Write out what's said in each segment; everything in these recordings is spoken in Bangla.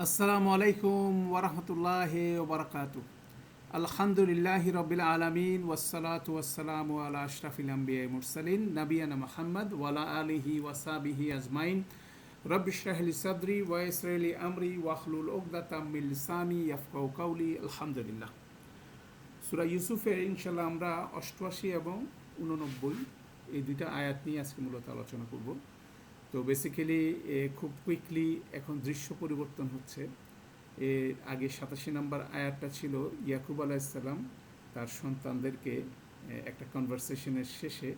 আসসালামু আলাইকুম ওরহমতুল্লাহি ওবরাকাতু। আলহামদুলিল্লাহি রবিল আলমিন ওয়াসসালাতু ওয়াসসালামু আলা আশরাফিল আম্বিয়া মুরসালিন নবিয়ানা মুহাম্মদ ওয়ালা আলিহি ওয়াসাবিহি আজমাইন। রব্বি ইশরাহ লি সাদরি ওয়া ইয়াসসির লি আমরি ওয়াহলুল উকদাতাম মিন লিসানি ইয়াফকাহু কাওলি। আলহামদুলিল্লাহ। সূরা ইউসুফের ইনশাআল্লাহ আমরা 88 এবং 89 এই দুইটা আয়াত নিয়ে আজকে মূলত আলোচনা করব। তো বেসিক্যালি খুব কুইকলি এখন দৃশ্য পরিবর্তন হচ্ছে। এর আগে 87 নম্বর আয়াতটা ছিল ইয়াকুব আলাইসাল্লাম তার সন্তানদেরকে একটা কনভারসেশনের শেষে,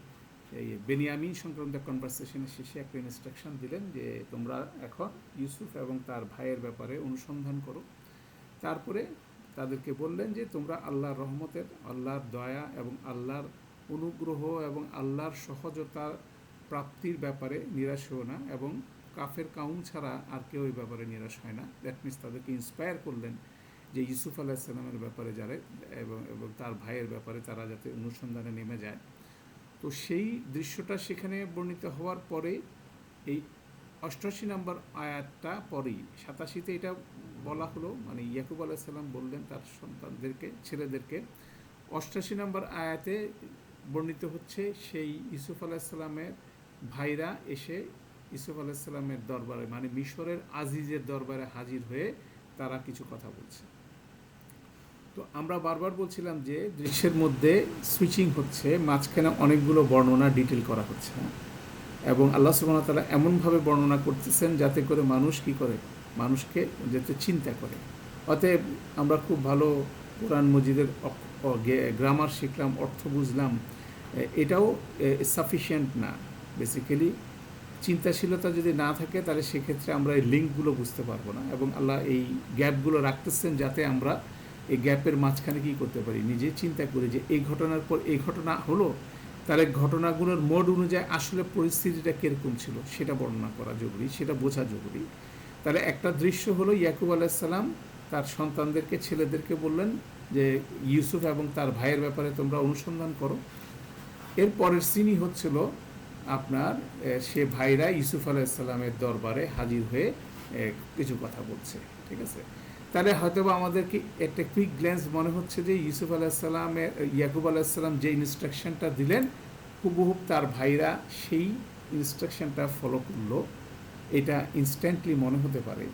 এই বেনিয়ামিন সংক্রান্ত কনভারসেশনের শেষে একটা ইনস্ট্রাকশন দিলেন যে তোমরা এখন ইউসুফ এবং তার ভাইয়ের ব্যাপারে অনুসন্ধান করো। তারপরে তাদেরকে বললেন যে তোমরা আল্লাহর রহমতের, আল্লাহর দয়া এবং আল্লাহর অনুগ্রহ এবং আল্লাহর সহজতা প্রাপ্তির ব্যাপারে নিরাশ হও না, এবং কাফের কাউম ছাড়া আর কেউ এই ব্যাপারে নিরাশ হয় না। দ্যাট মিনস তাদেরকে ইন্সপায়ার করলেন যে ইউসুফ আলাহিসাল্লামের ব্যাপারে যারা এবং তার ভাইয়ের ব্যাপারে তারা যাতে অনুসন্ধানে নেমে যায়। তো সেই দৃশ্যটা সেখানে বর্ণিত হওয়ার পরে এই 88 নম্বর আয়াতটা পরেই 87-তে এটা বলা হলো, মানে ইয়াকুব আলাইসাল্লাম বললেন তার সন্তানদেরকে, ছেলেদেরকে। 88 নম্বর আয়াতে বর্ণিত হচ্ছে সেই ইউসুফ আলাইসাল্লামের ভাইরা এসে ইউসুফ আলাইসাল্লামের দরবারে, মানে মিশরের আজিজের দরবারে হাজির হয়ে তারা কিছু কথা বলছে। তো আমরা বারবার বলছিলাম যে দৃশ্যের মধ্যে সুইচিং হচ্ছে, মাঝখানে অনেকগুলো বর্ণনা ডিটেল করা হচ্ছে, এবং আল্লাহ সুবহানাহু ওয়া তাআলা এমনভাবে বর্ণনা করতেছেন যাতে করে মানুষ কি করে, মানুষকে যাতে চিন্তা করে। অতএব আমরা খুব ভালো কোরআন মজিদের গ্রামার শিখলাম, অর্থ বুঝলাম, এটাও সাফিসিয়েন্ট না। বেসিক্যালি চিন্তাশীলতা যদি না থাকে তাহলে সেক্ষেত্রে আমরা এই লিঙ্কগুলো বুঝতে পারবো না, এবং আল্লাহ এই গ্যাপগুলো রাখতেছেন যাতে আমরা এই গ্যাপের মাঝখানে কী করতে পারি, নিজে চিন্তা করি যে এই ঘটনার পর এই ঘটনা হলো, তাহলে ঘটনাগুলোর মোড অনুযায়ী আসলে পরিস্থিতিটা কীরকম ছিল সেটা বর্ণনা করা জরুরি, সেটা বোঝা জরুরি। তাহলে একটা দৃশ্য হলো ইয়াকুব আলাইসাল্লাম তার সন্তানদেরকে, ছেলেদেরকে বললেন যে ইউসুফ এবং তার ভাইয়ের ব্যাপারে তোমরা অনুসন্ধান করো। এর পরের সিনই হচ্ছিল আপনার সে ভাইরা ইউসুফ আলাইসাল্লামের দরবারে হাজির হয়ে কিছু কথা বলছে, ঠিক আছে। তাহলে হয়তো বা আমাদেরকে একটা কুইক গ্ল্যান্স মনে হচ্ছে যে ইউসুফ আলাইসাল্লামের, ইয়াকুব আলাইসাল্লাম যে ইনস্ট্রাকশনটা দিলেন হুবহুব তার ভাইরা সেই ইনস্ট্রাকশনটা ফলো করলো, এটা ইনস্ট্যান্টলি মনে হতে পারে,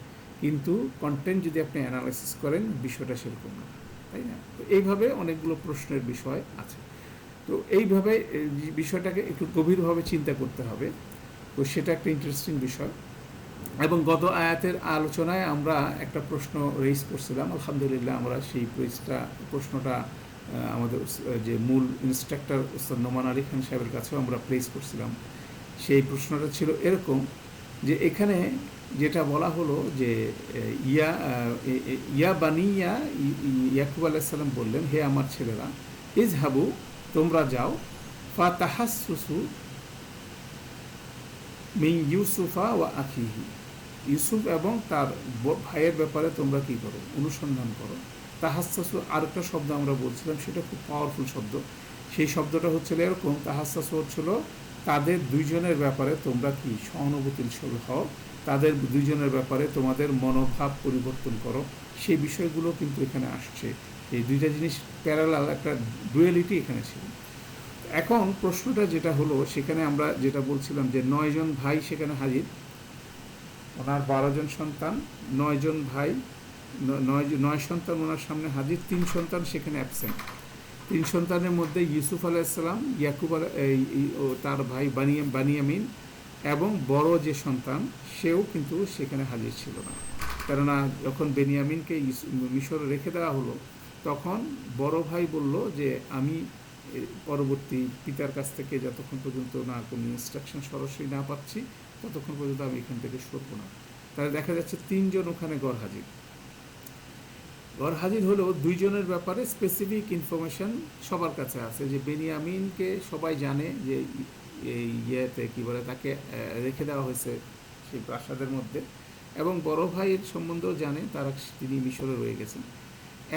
কিন্তু কন্টেন্ট যদি আপনি অ্যানালাইসিস করেন বিষয়টা সেরকম না, তাই না? তো এইভাবে অনেকগুলো প্রশ্নের বিষয় আছে। তো এইভাবে বিষয়টাকে একটু গভীরভাবে চিন্তা করতে হবে। তো সেটা একটা ইন্টারেস্টিং বিষয়। এবং গত আয়াতের আলোচনায় আমরা একটা প্রশ্ন রেইজ করছিলাম, আলহামদুলিল্লাহ আমরা সেই প্রশ্নটা আমাদের যে মূল ইনস্ট্রাক্টর উস্তাদ নোমান আলী খান সাহেবের কাছেও আমরা প্লেস করছিলাম। সেই প্রশ্নটা ছিল এরকম যে এখানে যেটা বলা হলো যে ইয়া বানিয়া, ইয়াকুব আলাইসাল্লাম বললেন হে আমার ছেলেরা, ইজহাবু তোমরা যাও, ফা তাহাসসুসু মিন ইউসুফা ওয়া আখিহি, ইউসুফ এবং তার ভাইয়ের ব্যাপারে তোমরা কি করো, অনুসন্ধান করো। তাহাসসু আরেকটা শব্দ আমরা বলছিলাম, সেটা খুব পাওয়ারফুল শব্দ। সেই শব্দটা হচ্ছিল এরকম, তাহাসসু হচ্ছিল তাদের দুইজনের ব্যাপারে তোমরা কি সহানুভূতিশীল হও, তাদের দুইজনের ব্যাপারে তোমাদের মনোভাব পরিবর্তন করো। সেই বিষয়গুলো কিন্তু এখানে আসছে। এই দুইটা জিনিস প্যারালাল, একটা ডুয়ালিটি এখানে ছিল। এখন প্রশ্নটা যেটা হলো, সেখানে আমরা যেটা বলছিলাম যে 9 জন ভাই সেখানে হাজির, ওনার 12 জন সন্তান, 9 জন ভাই, 9 সন্তান ওনার সামনে হাজির, 3 সন্তান সেখানে অ্যাবসেন্ট। 3 সন্তানের মধ্যে ইউসুফ আলাইসাল্লাম, ইয়াকুব তার ভাই বানিয়ামিন এবং বড় যে সন্তান সেও কিন্তু সেখানে হাজির ছিল না। কেননা যখন বেনিয়ামিনকে মিশরে রেখে দেওয়া হলো, তখন বড় ভাই বলল যে আমি পরবর্তী পিতার কাছ থেকে যতক্ষণ পর্যন্ত না কোনো ইনস্ট্রাকশন সরাসরি না পাচ্ছি ততক্ষণ পর্যন্ত আমি এখান থেকে সরবো না। তাহলে দেখা যাচ্ছে 3 জন ওখানে গড় হাজির হলেও 2 জনের ব্যাপারে স্পেসিফিক ইনফরমেশন সবার কাছে আছে, যে বেনিয়ামিনকে সবাই জানে যে এই ইয়েতে কী বলে তাকে রেখে দেওয়া হয়েছে সেই প্রাসাদের মধ্যে, এবং বড় ভাইয়ের সম্বন্ধেও জানে, তিনি মিশরে রয়ে গেছেন।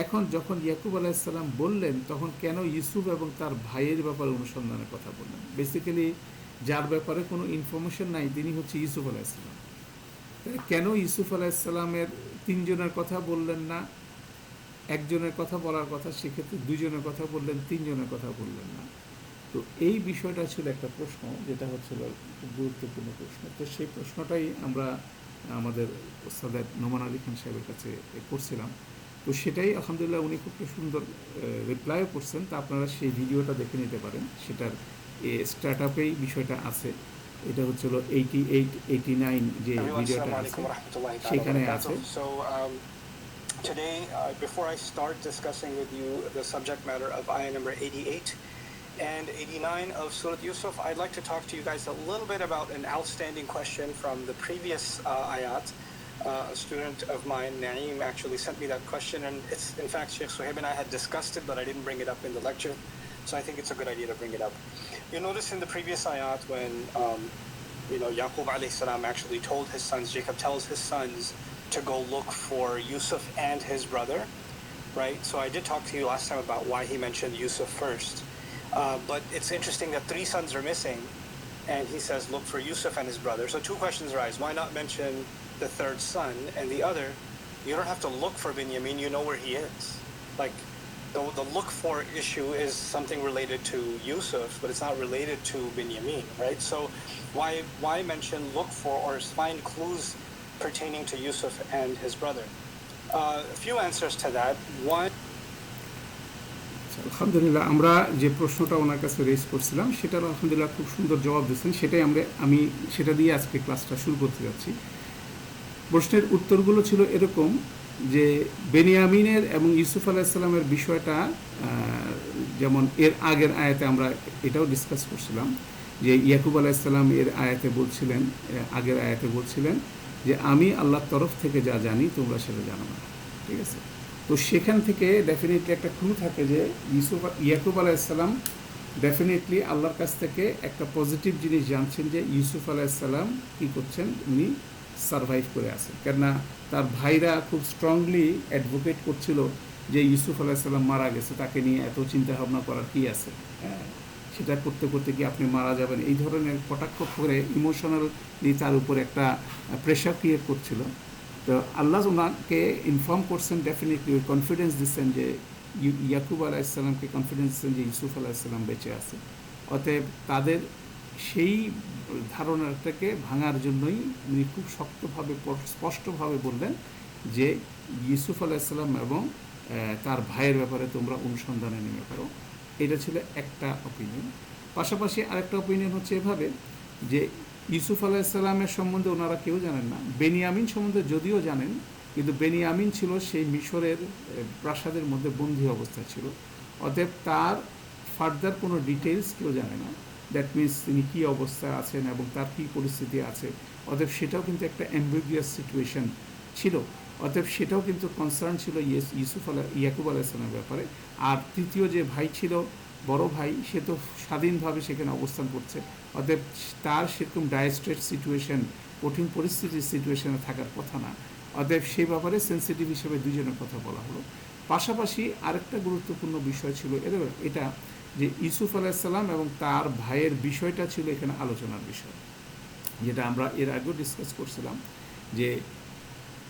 এখন যখন ইয়াকুব আলাইসাল্লাম বললেন, তখন কেন ইউসুফ এবং তার ভাইয়ের ব্যাপারে অনুসন্ধানের কথা বললেন? বেসিক্যালি যার ব্যাপারে কোনো ইনফরমেশন নাই তিনি হচ্ছে ইউসুফ আলাইসাল্লাম। কেন ইউসুফ আলাইসাল্লামের তিনজনের কথা বললেন না, একজনের কথা বলার কথা, সেক্ষেত্রে দুজনের কথা বললেন, তিনজনের কথা বললেন না। তো এই বিষয়টা ছিল একটা প্রশ্ন, যেটা হচ্ছিল খুব গুরুত্বপূর্ণ প্রশ্ন। তো সেই প্রশ্নটাই আমরা আমাদের ওস্তাদ নোমান আলী খান সাহেবের কাছে করছিলাম। তো সেটাই আলহামদুলিল্লাহ উনি খুব সুন্দর রিপ্লাইও করছেন। তা আপনারা সেই ভিডিওটা দেখে নিতে পারেন, সেটার স্টার্ট আপেই বিষয়টা আছে। এটা হচ্ছিল 88-89 যে ভিডিওটা আছে সেখানে আছে। Today, before I start discussing with you the subject matter of ayah number 88 and 89 of Surah Yusuf, I'd like to talk to you guys a little bit about an outstanding question from the previous ayat. A student of mine, Naeem, actually sent me that question, and it's, in fact, Sheikh Suhaib and I had discussed it, but I didn't bring it up in the lecture, so I think it's a good idea to bring it up. You notice in the previous ayat when, Yaqub alayhi salam actually told his sons, Jacob tells his sons to go look for Yusuf and his brother, right? So I did talk to you last time about why he mentioned Yusuf first. But it's interesting that 3 sons are missing, and he says, look for Yusuf and his brother. So 2 questions arise. Why not mention the 3rd son? And the other, you don't have to look for Binyamin, you know where he is. Like, the look for issue is something related to Yusuf, but it's not related to Binyamin, right? So why mention look for or find clues pertaining to Yusuf and his brother? A few answers to that. One, আলহামদুলিল্লাহ আমরা যে প্রশ্নটা ওনার কাছে রেজ করছিলাম সেটার আলহামদুলিল্লাহ খুব সুন্দর জবাব দিচ্ছেন। সেটাই আমি সেটা দিয়ে আজকে ক্লাসটা শুরু করতে যাচ্ছি। প্রশ্নের উত্তরগুলো ছিল এরকম যে বেনিয়ামিনের এবং ইউসুফ আলাইসাল্লামের বিষয়টা, যেমন এর আগের আয়াতে আমরা এটাও ডিসকাস করছিলাম যে ইয়াকুব আলাইসাল্লাম এর আয়াতে বলছিলেন, আগের আয়াতে বলছিলেন যে আমি আল্লাহর তরফ থেকে যা জানি তোমরা সেটা জানো না, ঠিক আছে? তো সেখান থেকে ডেফিনেটলি একটা ক্লু থাকে যে ইয়াকুব আলাইসাল্লাম ডেফিনেটলি আল্লাহর কাছ থেকে একটা পজিটিভ জিনিস জানছেন যে ইউসুফ আলাইসাল্লাম কী করছেন, উনি সারভাইভ করে আছেন। কেননা তার ভাইরা খুব স্ট্রংলি অ্যাডভোকেট করছিল যে ইউসুফ আলাইসাল্লাম মারা গেছে, তাকে নিয়ে এত চিন্তা ভাবনা করার কী আছে, হ্যাঁ, সেটা করতে করতে কি আপনি মারা যাবেন, এই ধরনের কটাক্ষ করে ইমোশনালি তার উপর একটা প্রেশার ক্রিয়েট করছিল। তো আল্লাহ ওনাকে ইনফর্ম করছেন, ডেফিনেটলি ওই কনফিডেন্স দিচ্ছেন যে ইয়াকুব আলাইসাল্লামকে কনফিডেন্স দিচ্ছেন যে ইউসুফ আলাইসাল্লাম বেঁচে আছে। অতএব তাদের সেই ধারণাটাকে ভাঙার জন্যই উনি খুব শক্তভাবে স্পষ্টভাবে বললেন যে ইউসুফ আলাইসাল্লাম এবং তার ভাইয়ের ব্যাপারে তোমরা অনুসন্ধানে নেমে পড়ো। এটা ছিল একটা অপিনিয়ন। পাশাপাশি আরেকটা অপিনিয়ন হচ্ছে এভাবে যে ইউসুফ আলাইসাল্লামের সম্বন্ধে ওনারা কেউ জানেন না, বেনিয়ামিন সম্বন্ধে যদিও জানেন, কিন্তু বেনিয়ামিন ছিল সেই মিশরের প্রাসাদের মধ্যে বন্দী অবস্থা ছিল। অতএব তার ফার্দার কোনো ডিটেলস কেউ জানে না। দ্যাট মিনস তিনি কী অবস্থায় আছেন এবং তার কী পরিস্থিতি আছে। অতএব সেটাও কিন্তু একটা অ্যাম্বিগুয়াস সিচুয়েশন ছিল। অতএব সেটাও কিন্তু কনসার্ন ছিল ইয়াকুব আলাইসাল্লামের ব্যাপারে। আর তৃতীয় যে ভাই ছিল, বড় ভাই, সে তো স্বাধীনভাবে সেখানে অবস্থান করছে। অতএব তার সেরকম ডায়াস্ট্রেট সিচুয়েশন, কঠিন পরিস্থিতির সিচুয়েশনে থাকার কথা না। অতএব সেই ব্যাপারে সেন্সিটিভ হিসেবে দুজনের কথা বলা হলো। পাশাপাশি আরেকটা গুরুত্বপূর্ণ বিষয় ছিল এটা যে ইউসুফ আলাইসাল্লাম এবং তার ভাইয়ের বিষয়টা ছিল এখানে আলোচনার বিষয়, যেটা আমরা এর আগেও ডিসকাস করছিলাম যে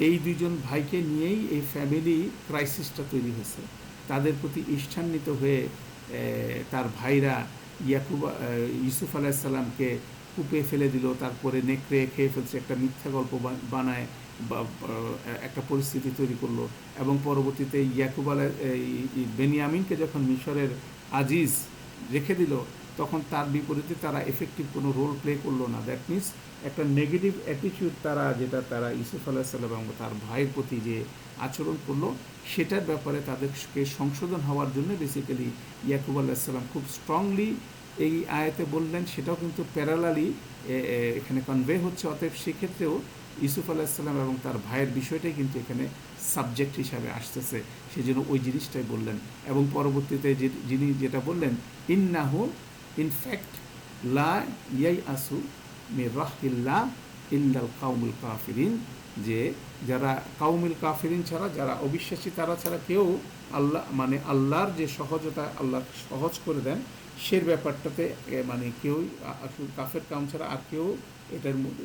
এই দুজন ভাইকে নিয়েই এই ফ্যামিলি ক্রাইসিসটা তৈরি হয়েছে। তাদের প্রতি ঈর্ষান্বিত হয়ে তার ভাইরা ইউসুফ আলাইসাল্লামকে কূপে ফেলে দিল, তারপরে নেকড়ে খেয়ে ফেলছে, একটা মিথ্যা গল্প বানায় বা একটা পরিস্থিতি তৈরি করলো। এবং পরবর্তীতে বেনিয়ামিনকে যখন মিশরের আজিজ রেখে দিল, তখন তার বিপরীতে তারা এফেক্টিভ কোনো রোল প্লে করলো না। দ্যাট মিনস একটা নেগেটিভ অ্যাটিটিউড তারা ইউসুফ আলাইসাল্লাম এবং তার ভাইয়ের প্রতি যে আচরণ করলো, সেটার ব্যাপারে তাদেরকে সংশোধন হওয়ার জন্য বেসিক্যালি ইয়াকুব আলাইসাল্লাম খুব স্ট্রংলি এই আয়াতে বললেন। সেটাও কিন্তু প্যারালালি এখানে কনভে হচ্ছে। অতএব সেক্ষেত্রেও ইউসুফ আলাইসাল্লাম এবং তার ভাইয়ের বিষয়টাই কিন্তু এখানে সাবজেক্ট হিসাবে আসতেছে, সেজন্য ওই জিনিসটাই বললেন। এবং পরবর্তীতে যিনি যেটা বললেন, ইন্নাহু ইনফ্যাক্ট লা ইয়াই আসু মির রাহমিল্লাহ ইল্লাল কাউমুল কাফিরিন, যে যারা কাউমুল কাফিরিন ছাড়া, যারা অবিশ্বাসী তারা ছাড়া কেউ আল্লাহর যে সহজতা, আল্লাহ সহজ করে দেন সে ব্যাপারটাতে কেউ কাফের কাউম ছাড়া আর কেউ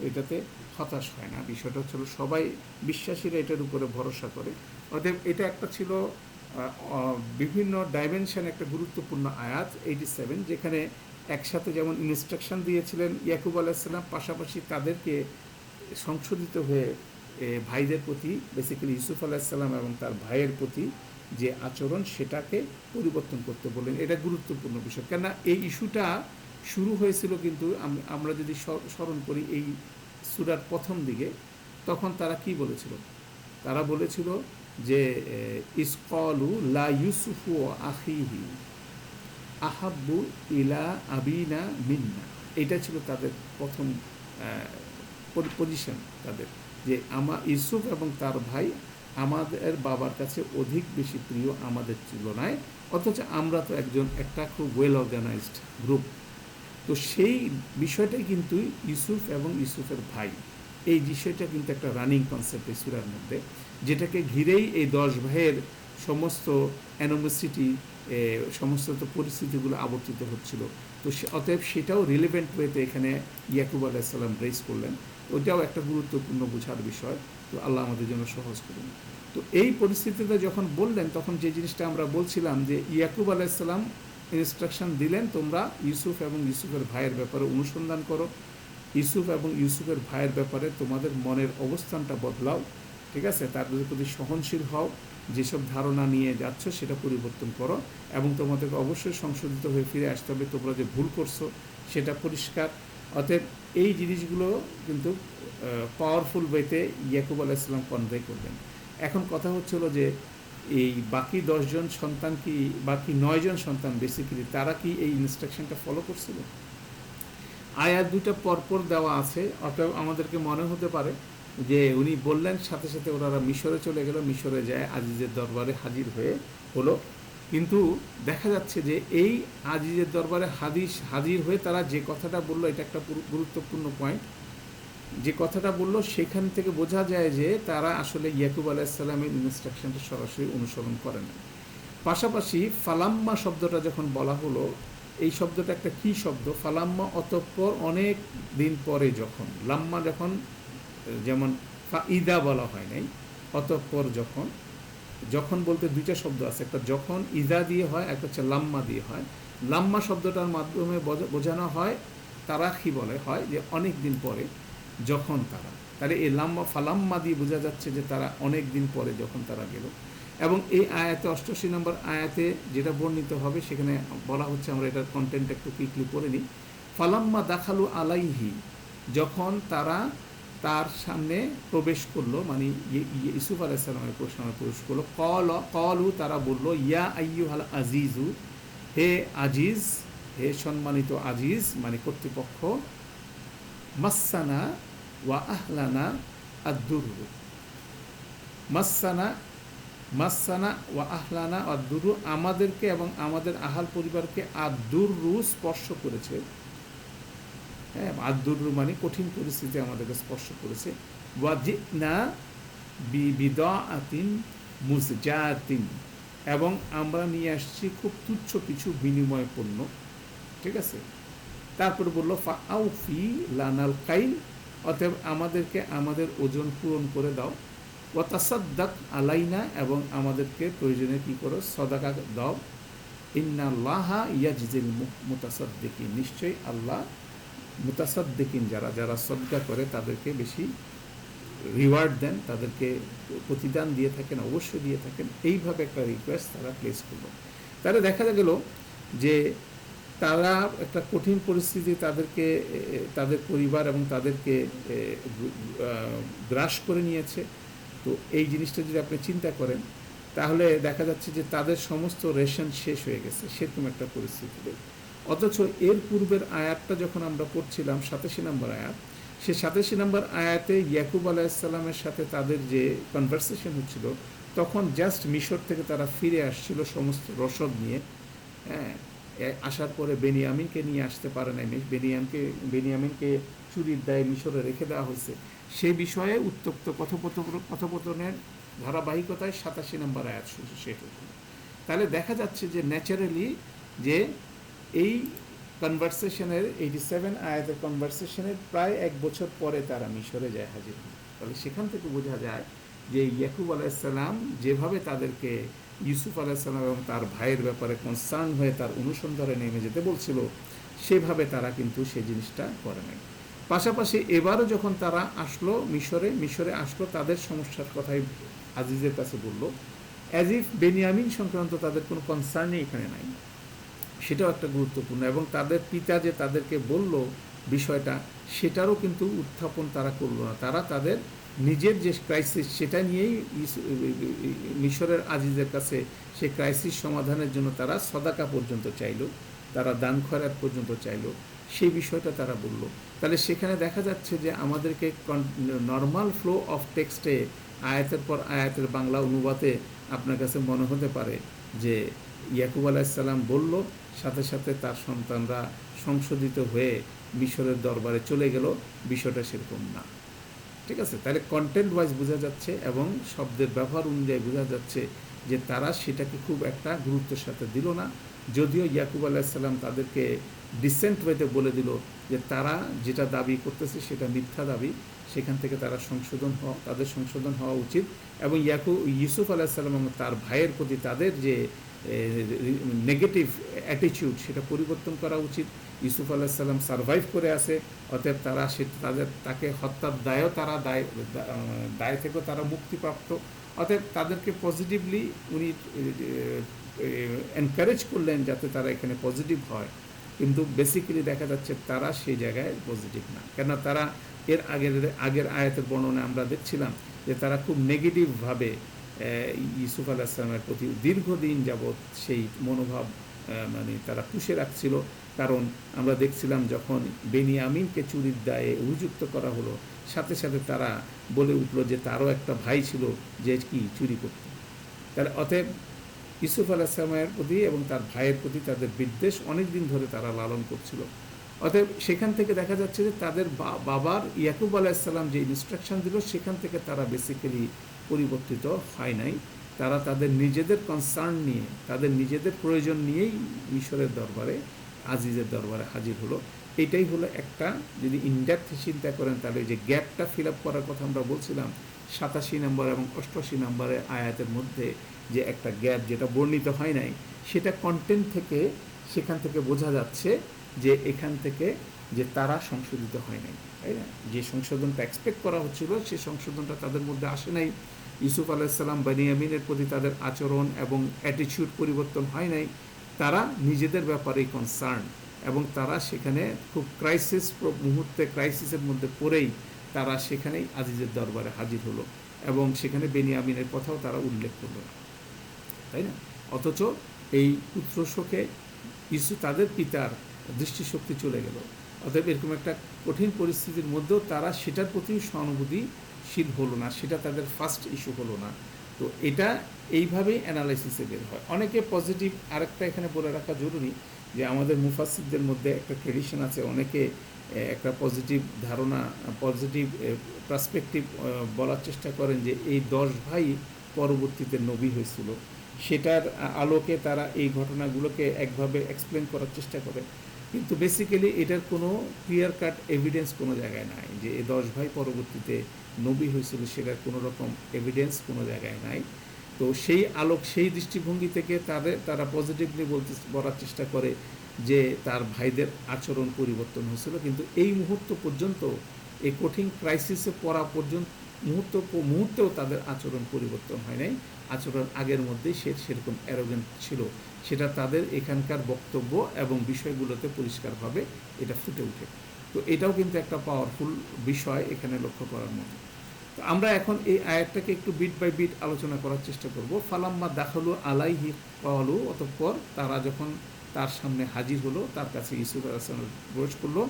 এটাতে হতাশ হয় না। বিষয়টা হচ্ছিল সবাই বিশ্বাসীরা এটার উপরে ভরসা করে। অতএব এটা একটা ছিল বিভিন্ন ডাইমেনশন একটা গুরুত্বপূর্ণ আয়াত 87, যেখানে একসাথে যেমন ইনস্ট্রাকশন দিয়েছিলেন ইয়াকুব আলাইসাল্লাম, পাশাপাশি তাদেরকে সংশোধিত হয়ে ভাইদের প্রতি, বেসিক্যালি ইউসুফ আলাইসাল্লাম এবং তার ভাইয়ের প্রতি যে আচরণ সেটাকে পরিবর্তন করতে বললেন। এটা গুরুত্বপূর্ণ বিষয়, কেননা এই ইস্যুটা শুরু হয়েছিল কিন্তু আমরা যদি স্মরণ করি এই সূরার প্রথম দিকে, তখন তারা কি বলেছিল? তারা বলেছিল যে ইসকালু লা ইউসুফু আখিহি আহাব্বু ইলা আবিনা মিন্না। এটা ছিল তাদের প্রথম পজিশন তাদের, যে ইউসুফ এবং তার ভাই আমাদের বাবার কাছে অধিক বেশি প্রিয় আমাদের তুলনায়, অথচ আমরা তো একটা খুব ওয়েল অর্গানাইজড গ্রুপ। তো সেই বিষয়টাই কিন্তু ইউসুফ এবং ইউসুফের ভাই, এই বিষয়টা কিন্তু একটা রানিং কনসেপ্ট এই সূরার মধ্যে, যেটাকে ঘিরেই এই 10 ভাইয়ের সমস্ত অ্যানোমাসিটি, সমস্ত পরিস্থিতিগুলো আবর্তিত হচ্ছিল। তো অতএব সেটাও রিলেভেন্ট ওয়েতে এখানে ইয়াকুব আলাইসাল্লাম রেজ করলেন। ওটাও একটা গুরুত্বপূর্ণ বোঝার বিষয়। তো আল্লাহ আমাদের জন্য সহজ করুন। তো এই পরিস্থিতিতে যখন বললেন, তখন যে জিনিসটা আমরা বলছিলাম যে ইয়াকুব আলাইসাল্লাম ইনস্ট্রাকশন দিলেন, তোমরা ইউসুফ এবং ইউসুফের ভাইয়ের ব্যাপারে অনুসন্ধান করো, ইউসুফ এবং ইউসুফের ভাইয়ের ব্যাপারে তোমাদের মনের অবস্থানটা বদলাও, ঠিক আছে, তাদের প্রতি সহনশীল হও, যেসব ধারণা নিয়ে যাচ্ছ সেটা পরিবর্তন করো, এবং তোমাদেরকে অবশ্যই সংশোধিত হয়ে ফিরে আসতে হবে। তোমরা যে ভুল করছো সেটা পরিষ্কার। অতএব এই জিনিসগুলো কিন্তু পাওয়ারফুল ওয়েতে ইয়াকুব আলাইসাল্লাম কনভে করবেন। এখন কথা হচ্ছিল যে এই বাকি 10 জন সন্তান কি, বাকি 9 জন সন্তান বেসিক্যালি, তারা কি এই ইনস্ট্রাকশনটা ফলো করছিল? আয়াত দুটো পরপর দেওয়া আছে, অতএব আমাদেরকে মনে হতে পারে যে উনি বললেন, সাথে সাথে ওনারা মিশরে চলে গেল, মিশরে যায় আজিজের দরবারে হাজির হয়ে হলো। কিন্তু দেখা যাচ্ছে যে এই আজিজের দরবারে হাজির হয়ে তারা যে কথাটা বললো, এটা একটা গুরুত্বপূর্ণ পয়েন্ট, যে কথাটা বললো সেখান থেকে বোঝা যায় যে তারা আসলে ইয়াকুব আলাইসাল্লামের ইনস্ট্রাকশনটা সরাসরি অনুসরণ করে না। পাশাপাশি ফালাম্মা শব্দটা যখন বলা হলো, এই শব্দটা একটা কী শব্দ? ফালাম্মা অতঃপর, অনেক দিন পরে যখন, লাম্মা যখন, যেমন ইদা বলা হয় নাই, অতঃপর যখন। যখন বলতে দুইটা শব্দ আছে, একটা যখন ইদা দিয়ে হয়, একটা হচ্ছে লাম্মা দিয়ে হয়। লাম্মা শব্দটার মাধ্যমে বোঝানো হয়, তারা কি বলে হয় যে অনেক দিন পরে যখন তারা, তাহলে এই ফালাম্মা দিয়ে বোঝা যাচ্ছে যে তারা অনেক দিন পরে যখন তারা গেল। এবং এই আয়াতে 88 নম্বর আয়াতে যেটা বর্ণিত হবে, সেখানে বলা হচ্ছে, আমরা এটার কন্টেন্ট একটু কুইকলি পড়ে নিই। ফালাম্মা দাখালু আলাইহি, যখন তারা তার সামনে প্রবেশ করলো, মানে ইউসুফ আলাইসাল্লামের সামনে প্রবেশ করলো, কলু, তারা বলল, ইয়া আইয়ুহাল আজিজু, হে আজিজ, হে সম্মানিত আজিজ, মানে কর্তৃপক্ষ, মাসানা ওয়া আহলানা আদ-দুররু, মাসানা ওয়া আহলানা আদ-দুররু, আমাদেরকে এবং আমাদের আহাল পরিবারকে আদ-দুররু স্পর্শ করেছে। হ্যাঁ, আদ-দুররু মানে কঠিন পরিস্থিতি আমাদেরকে স্পর্শ করেছে। ওয়া জিনা বিদাআতিন মুজজাতিন, এবং আমরা নিয়ে আসছি খুব তুচ্ছ কিছু বিনিময় পণ্য, ঠিক আছে। তারপরে বললো ফা আউফি লানাল কাইল, অতএব আমাদেরকে আমাদের ওজন পূরণ করে দাও। ওয়া তাসাদ্দাক আলাইনা, এবং আমাদেরকে প্রয়োজনে কী করো, সদাকা দাও। ইন্নাল্লাহা ইয়াজজিল মুতাসাদ্দিকিন, নিশ্চয়ই আল্লাহ মুতাসাদ্দিকিন, যারা সদকা করে তাদেরকে বেশি রিওয়ার্ড দেন, তাদেরকে প্রতিদান দিয়ে থাকেন, অবশ্যই দিয়ে থাকেন। এইভাবে একটা রিকোয়েস্ট তারা প্লেস করলো। তাহলে দেখা গেল যে তারা একটা কঠিন পরিস্থিতি তাদেরকে, তাদের পরিবার এবং তাদেরকে গ্রাস করে নিয়েছে। তো এই জিনিসটা যদি আপনি চিন্তা করেন, তাহলে দেখা যাচ্ছে যে তাদের সমস্ত রেশন শেষ হয়ে গেছে, সেরকম একটা পরিস্থিতিতে। অথচ এর পূর্বের আয়াতটা যখন আমরা পড়ছিলাম, 87 নম্বর আয়াত, সে 87 নম্বর আয়াতে ইয়াকুব আলাইসাল্লামের সাথে তাদের যে কনভারসেশন হচ্ছিল, তখন জাস্ট মিশর থেকে তারা ফিরে আসছিল সমস্ত রসদ নিয়ে। হ্যাঁ, আসার পরে বেনিয়ামিনকে নিয়ে আসতে পারে নাই, বেনিয়ামিনকে চুরির দায়ে মিশরে রেখে দেওয়া হয়েছে। সে বিষয়ে উত্তপ্ত কথোপকথনের ধারাবাহিকতায় 87 নম্বর আয়াত শেষ হচ্ছে। তাহলে দেখা যাচ্ছে যে ন্যাচারালি যে এই কনভারসেশনের 87 আয়াতের কনভারসেশনের প্রায় 1 বছর পরে তারা মিশরে যায় হাজির হয়। তাহলে সেখান থেকে বোঝা যায় যে ইয়াকুব আলাইসাল্লাম যেভাবে তাদেরকে ইউসুফ আলাইসাল্লাম এবং তার ভাইয়ের ব্যাপারে কনসার্ন হয়ে তার অনুসন্ধানে নেমে যেতে বলছিল, সেভাবে তারা কিন্তু সেই জিনিসটা করে নাই। পাশাপাশি এবারও যখন তারা আসলো মিশরে আসলো, তাদের সমস্যার কথাই আজিজের কাছে বলল, অ্যাজ ইফ বেনিয়ামিন সংক্রান্ত তাদের কোনো কনসার্নই এখানে নাই। সেটাও একটা গুরুত্বপূর্ণ। এবং তাদের পিতা যে তাদেরকে বলল বিষয়টা, সেটারও কিন্তু উত্থাপন তারা করলো না। তারা তাদের নিজের যে ক্রাইসিস, সেটা নিয়েই মিশরের আজিজের কাছে সেই ক্রাইসিস সমাধানের জন্য তারা সদাকা পর্যন্ত চাইল, তারা দান খয়রাত পর্যন্ত চাইল, সেই বিষয়টা তারা বলল। তাহলে সেখানে দেখা যাচ্ছে যে আমাদেরকে নর্মাল ফ্লো অফ টেক্সটে আয়াতের পর আয়াতের বাংলা অনুবাদে আপনার কাছে মনে হতে পারে যে ইয়াকুব আলাইসাল্লাম বলল, সাথে সাথে তার সন্তানরা সংশোধিত হয়ে মিশরের দরবারে চলে গেল। বিষয়টা সেরকম না। ঠিক আছে? তাহলে কন্টেন্ট ওয়াইজ বোঝা যাচ্ছে এবং শব্দের ব্যবহার অনুযায়ী বোঝা যাচ্ছে যে তারা সেটাকে খুব একটা গুরুত্বের সাথে দিল না। যদিও ইয়াকুব আলাইসাল্লাম তাদেরকে ডিসেন্ট ওয়েতে বলে দিল যে তারা যেটা দাবি করতেছে সেটা মিথ্যা দাবি, সেখান থেকে তাদের সংশোধন হওয়া উচিত। এবং ইউসুফ আলাইসাল্লাম এবং তার ভাইয়ের প্রতি তাদের যে নেগেটিভ অ্যাটিটিউড, সেটা পরিবর্তন করা উচিত। ইউসুফ আলাইসাল্লাম সারভাইভ করে আছে, অতএব তারা তাকে হত্যার দায় থেকেও তারা মুক্তিপ্রাপ্ত। অতএব তাদেরকে পজিটিভলি উনি এনকারেজ করলেন যাতে তারা এখানে পজিটিভ হয়। কিন্তু বেসিক্যালি দেখা যাচ্ছে তারা সেই জায়গায় পজিটিভ না। কেননা তারা এর আগের আয়াতের বর্ণনা আমরা দেখছিলাম যে তারা খুব নেগেটিভভাবে ইউসুফ আলাইসাল্লামের প্রতি দীর্ঘদিন যাবৎ সেই মনোভাব তারা পুষে রাখছিল। কারণ আমরা দেখছিলাম যখন বেনিয়ামিনকে চুরির দায়ে অভিযুক্ত করা হলো, সাথে সাথে তারা বলে উঠল যে তারও একটা ভাই ছিল যে কি চুরি করত। তাহলে অতএব ইউসুফ আলাইসাল্লামের প্রতি এবং তার ভাইয়ের প্রতি তাদের বিদ্বেষ অনেক দিন ধরে তারা লালন করছিল। অতএব সেখান থেকে দেখা যাচ্ছে যে তাদের বাবার ইয়াকুব আলাইসাল্লাম যে ইনস্ট্রাকশন দিল, সেখান থেকে তারা বেসিক্যালি পরিবর্তিত হয় নাই। তারা তাদের নিজেদের কনসার্ন নিয়ে, তাদের নিজেদের প্রয়োজন নিয়েই মিশরের দরবারে, আজিজের দরবারে হাজির হলো। এটাই হলো একটা, যদি ইনডেপথ চিন্তা করেন তাহলে যে গ্যাপটা ফিল আপ করার কথা আমরা বলছিলাম 87 নম্বর এবং 88 নম্বরের আয়াতের মধ্যে যে একটা গ্যাপ যেটা বর্ণিত হয় নাই, সেটা কন্টেন্ট থেকে সেখান থেকে বোঝা যাচ্ছে যে এখান থেকে যে তারা সংশোধিত হয় নাই, তাই না? যে সংশোধনটা এক্সপেক্ট করা হচ্ছিল সেই সংশোধনটা তাদের মধ্যে আসে নাই। ইউসুফ আলাইসাল্লাম বেনিয়ামিনের প্রতি তাদের আচরণ এবং অ্যাটিটিউড পরিবর্তন হয় নাই। তারা নিজেদের ব্যাপারেই কনসার্ন এবং তারা সেখানে খুব ক্রাইসিসের মধ্যে পড়েই তারা সেখানেই আজিজের দরবারে হাজির হলো এবং সেখানে বেনিয়ামিনের কথাও তারা উল্লেখ করলো না, তাই না? অথচ এই পুত্র শোকে তাদের পিতার দৃষ্টিশক্তি চলে গেল। অতএব এরকম একটা কঠিন পরিস্থিতির মধ্যেও তারা সেটার প্রতি সহানুভূতিশীল হলো না, সেটা তাদের ফার্স্ট ইস্যু হলো না। তো এটা এইভাবেই অ্যানালাইসিসে বের হয়। অনেকে পজিটিভ, আরেকটা এখানে বলে রাখা জরুরি যে আমাদের মুফাসসিরদের মধ্যে একটা ট্রেডিশন আছে, অনেকে একটা পজিটিভ ধারণা, পজিটিভ পার্সপেক্টিভ বলার চেষ্টা করেন যে এই 10 ভাই পরবর্তীতে নবী হয়েছিল। সেটার আলোকে তারা এই ঘটনাগুলোকে একভাবে এক্সপ্লেন করার চেষ্টা করে, কিন্তু বেসিক্যালি এটার কোনো ক্লিয়ার কাট এভিডেন্স কোনো জায়গায় নাই যে এই 10 ভাই পরবর্তীতে নবী হয়েছিল, সেটার কোনো রকম এভিডেন্স কোনো জায়গায় নাই। তো সেই দৃষ্টিভঙ্গি থেকে তারা পজিটিভলি বলার চেষ্টা করে যে তার ভাইদের আচরণ পরিবর্তন হয়েছিল, কিন্তু এই মুহূর্ত পর্যন্ত, এই কঠিন ক্রাইসিসে পড়া পর্যন্ত মুহূর্তেও তাদের আচরণ পরিবর্তন হয় নাই। আচরণ আগের মধ্যেই সেরকম অ্যারোগেন্ট ছিল, সেটা তাদের এখানকার বক্তব্য এবং বিষয়গুলোতে পরিষ্কারভাবে এটা ফুটে ওঠে। তো এটাও কিন্তু একটা পাওয়ারফুল বিষয় এখানে লক্ষ্য করার মতো। তো আমরা এখন এই আয়াতটাকে একটু বিট বাই বিট আলোচনা করার চেষ্টা করব। ফালাম্মা দাখালু আলাইহি ক্বালু, অতঃপর তারা যখন তার সামনে হাজির হলো, তার কাছে ইউসুফ আলাইহিস সালাম প্রবেশ করলো,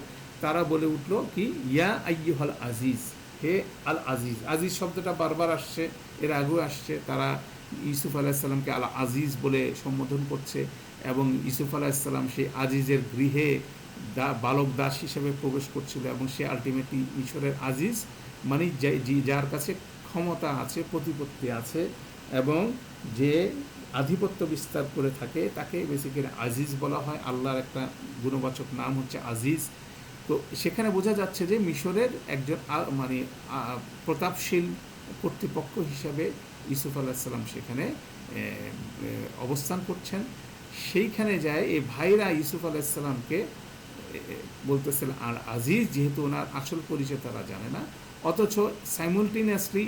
তারা বলে উঠল কি, ইয়া আইয়ুহাল আজিজ, হে আল আজিজ। আজিজ শব্দটা বারবার আসছে, এর আগেও আসছে। তারা ইউসুফ আলাইহিসসালামকে আল আজিজ বলে সম্বোধন করছে এবং ইউসুফ আলাইহিসসালাম সেই আজিজের গৃহে বালক দাস হিসেবে প্রবেশ করছিল এবং সে আলটিমেটলি মিশরের আজিজ, মানে যার কাছে ক্ষমতা আছে, প্রতিপত্তি আছে এবং যে আধিপত্য বিস্তার করে থাকে তাকে বেসিক্যালি আজিজ বলা হয়। আল্লাহর একটা গুণবাচক নাম হচ্ছে আজিজ। তো সেখানে বোঝা যাচ্ছে যে মিশরের একজন মানে প্রতাপশীল কর্তৃপক্ষ হিসাবে ইউসুফ আলাইসাল্লাম সেখানে অবস্থান করছেন। সেইখানে যায় এই ভাইরা ইউসুফ আলাইসাল্লামকে বলতেছিল আর আজিজ, যেহেতু ওনার আসল পরিচয় তারা জানে না, অথচ সাইমultaneously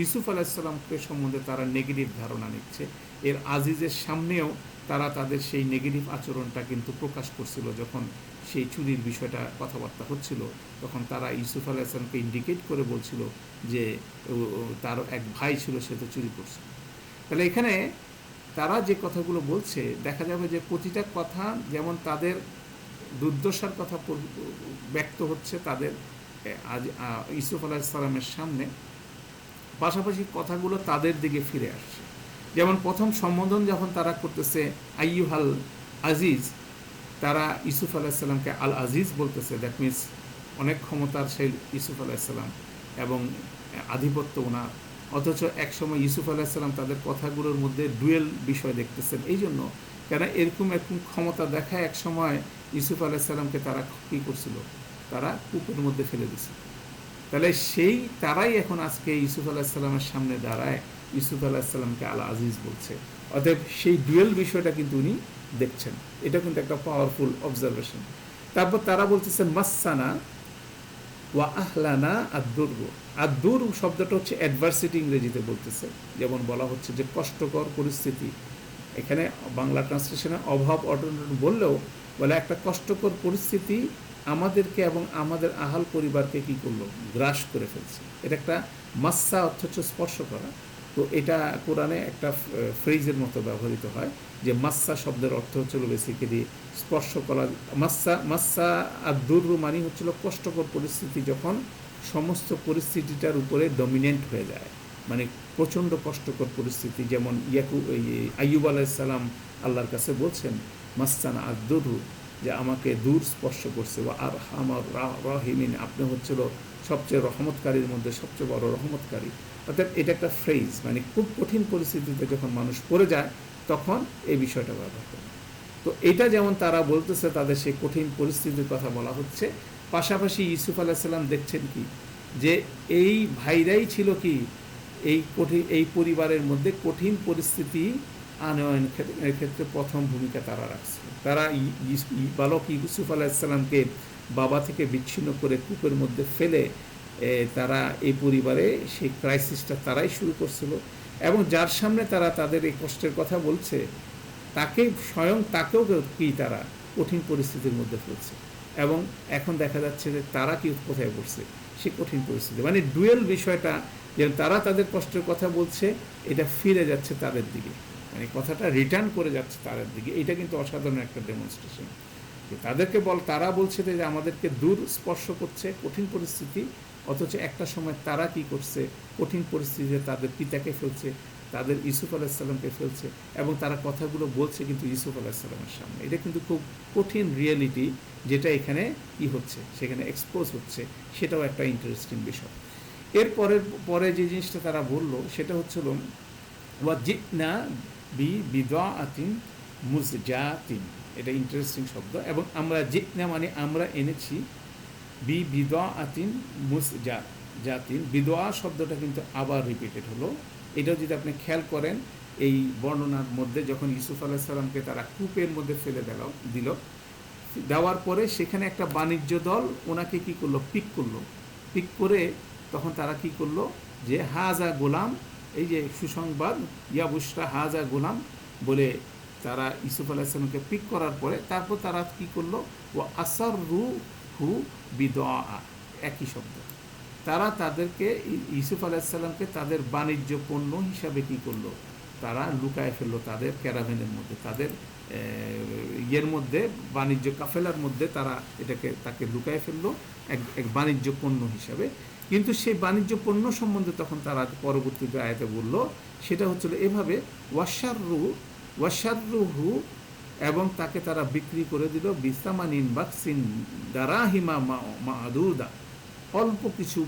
ইউসুফ আলাইসাল্লামকে সম্বন্ধে তারা নেগেটিভ ধারণা নিচ্ছে। এর আজিজের সামনেও তারা তাদের সেই নেগেটিভ আচরণটা কিন্তু প্রকাশ করছিল। যখন সেই চুরির বিষয়টা কথাবার্তা হচ্ছিল তখন তারা ইউসুফ আলাইসাল্লামকে ইন্ডিকেট করে বলছিল যে তার এক ভাই ছিল, সে তো চুরি করছে। তাহলে এখানে তারা যে কথাগুলো বলছে দেখা যাবে যে প্রতিটা কথা যেমন তাদের দুর্দশার কথা ব্যক্ত হচ্ছে তাদের আজ ইউসুফ আলাইসাল্লামের সামনে, পাশাপাশি কথাগুলো তাদের দিকে ফিরে আসছে। যেমন প্রথম সম্বোধন যখন তারা করতেছে আইয়ুহাল আজিজ, তারা ইউসুফ আলাইসাল্লামকে আল আজিজ বলতেছে। দ্যাট মিনস অনেক ক্ষমতার সেই ইউসুফ আলাইসাল্লাম এবং আধিপত্য ওনার। অথচ একসময় ইউসুফ আলাইসাল্লাম তাদের কথাগুলোর মধ্যে ডুয়েল বিষয় দেখতেছেন। এই জন্য কেন এরকম ক্ষমতা দেখায় এক সময় ইউসুফ আলাইসাল্লামকে তারা কী করছিল, তারা কূপের মধ্যে ফেলে দিছিল। তাহলে সেই তারাই এখন আজকে ইউসুফ আলাইসাল্লামের সামনে দাঁড়ায় ইউসুফ আলাইসাল্লামকে আল আজিজ বলছে। অতএব সেই ডুয়েল বিষয়টা কিন্তু উনি দেখছেন। এটা কিন্তু একটা পাওয়ারফুল অবজারভেশন। তারপর তারা বলতেছেন মাসানা ওয়া আহলানা আদ-দুরর। আদ-দুর শব্দটা হচ্ছে অ্যাডভার্সিটি, ইংরেজিতে বলতেছে। যেমন বলা হচ্ছে যে কষ্টকর পরিস্থিতি, এখানে বাংলা ট্রান্সলেশনে অভাব অনটন বললেও বলে একটা কষ্টকর পরিস্থিতি আমাদেরকে এবং আমাদের আহাল পরিবারকে কী করলো, গ্রাস করে ফেলছে। এটা একটা মাস্সা অথচ স্পর্শ করা। তো এটা কোরআনে একটা ফ্রেজের মতো ব্যবহৃত হয় যে মাস্সা শব্দের অর্থ হচ্ছিল বেসিক্যালি স্পর্শ করা। মাস্সা আদ-দুরর মানে হচ্ছিল কষ্টকর পরিস্থিতি, যখন সমস্ত পরিস্থিতিটার উপরে ডমিনেন্ট হয়ে যায়, মানে প্রচণ্ড কষ্টকর পরিস্থিতি। যেমন আইয়ুব আলাইসাল্লাম আল্লাহর কাছে বলছেন মাস্সানা আদ-দুরর, যে আমাকে দূর স্পর্শ করছে। ও আর হামার রাহিমিন, আপনি হচ্ছিল সবচেয়ে রহমতকারীর মধ্যে সবচেয়ে বড় রহমতকারী। অর্থাৎ এটা একটা ফ্রেজ, মানে খুব কঠিন পরিস্থিতিতে যখন মানুষ পড়ে যায় তখন এই বিষয়টা ব্যবহার করে। তো এটা যেমন তারা বলতেছে তাদের সেই কঠিন পরিস্থিতির কথা বলা হচ্ছে, পাশাপাশি ইউসুফ আলাইসাল্লাম দেখছেন কি যে এই ভাইরাই ছিল কি এই পরিবারের মধ্যে কঠিন পরিস্থিতি আনয়নের ক্ষেত্রে প্রথম ভূমিকা তারা রাখছে। তারা বালক ইউসুফ আলাইসাল্লামকে বাবা থেকে বিচ্ছিন্ন করে কূপের মধ্যে ফেলে তারা এই পরিবারে সেই ক্রাইসিসটা তারাই শুরু করছিল। এবং যার সামনে তারা তাদের এই কষ্টের কথা বলছে তাকেও কি তারা কঠিন পরিস্থিতির মধ্যে পড়ছে। এবং এখন দেখা যাচ্ছে যে তারা কি কোথায় পড়ছে, সে কঠিন পরিস্থিতি। মানে ডুয়েল বিষয়টা, যে তারা তাদের কষ্টের কথা বলছে, এটা ফিরে যাচ্ছে তাদের দিকে, মানে কথাটা রিটার্ন করে যাচ্ছে তাদের দিকে। এটা কিন্তু অসাধারণ একটা ডেমনস্ট্রেশন। তাদেরকে তারা বলছে যে আমাদেরকে দূর স্পর্শ করছে কঠিন পরিস্থিতি, অথচ একটা সময় তারা কি করছে, কঠিন পরিস্থিতিতে তাদের পিতাকে ফেলছে, তাদের ইউসুফ আলাইসাল্লামকে ফেলছে, এবং তারা কথাগুলো বলছে কিন্তু ইউসুফ আলাইসাল্লামের সামনে। এটা কিন্তু খুব কঠিন রিয়েলিটি, যেটা এখানে কি হচ্ছে, সেখানে এক্সপোজ হচ্ছে। সেটাও একটা ইন্টারেস্টিং বিষয়। পরে যে জিনিসটা তারা বললো সেটা হচ্ছিল ওয়াজিনা বিদাআতিন মুজজাতিন। এটা ইন্টারেস্টিং শব্দ। এবং আমরা জিনা মানে আমরা এনেছি, বিদাআতিন মুজজাতিন। বিদা শব্দটা কিন্তু আবার রিপিটেড হলো। এটাও যদি আপনি খেয়াল করেন এই বর্ণনার মধ্যে, যখন ইউসুফ আলাইসাল্লামকে তারা কূপের মধ্যে ফেলে দেওয়ার পরে সেখানে একটা বাণিজ্য দল ওনাকে কি করলো, পিক করে তখন তারা কি করলো যে হাজা গোলাম, এই যে সুসংবাদ, ইয়াবুশরা হাজা গোলাম বলে তারা ইউসুফ আলাইসাল্লামকে পিক করার পরে তারপর তারা কি করলো, ও আসার হু বিদা, একই শব্দ। তারা তাদেরকে ইউসুফ আলাইসাল্লামকে তাদের বাণিজ্য পণ্য হিসাবে কি করলো, তারা লুকায় ফেললো তাদের ক্যারাভেনের মধ্যে, তাদের মধ্যে, বাণিজ্য কাফেলার মধ্যে তারা তাকে লুকায় ফেললো এক বাণিজ্য পণ্য হিসাবে। কিন্তু সেই বাণিজ্য পণ্য সম্বন্ধে তখন তারা পরবর্তীতে আয়াতে বলল, সেটা হচ্ছিল এভাবে ওয়াশাররুহু, এবং তাকে তারা বিক্রি করে দিল বিসামানিন বাক্সিন দারাহিমা মাদুদা, অল্প কিছু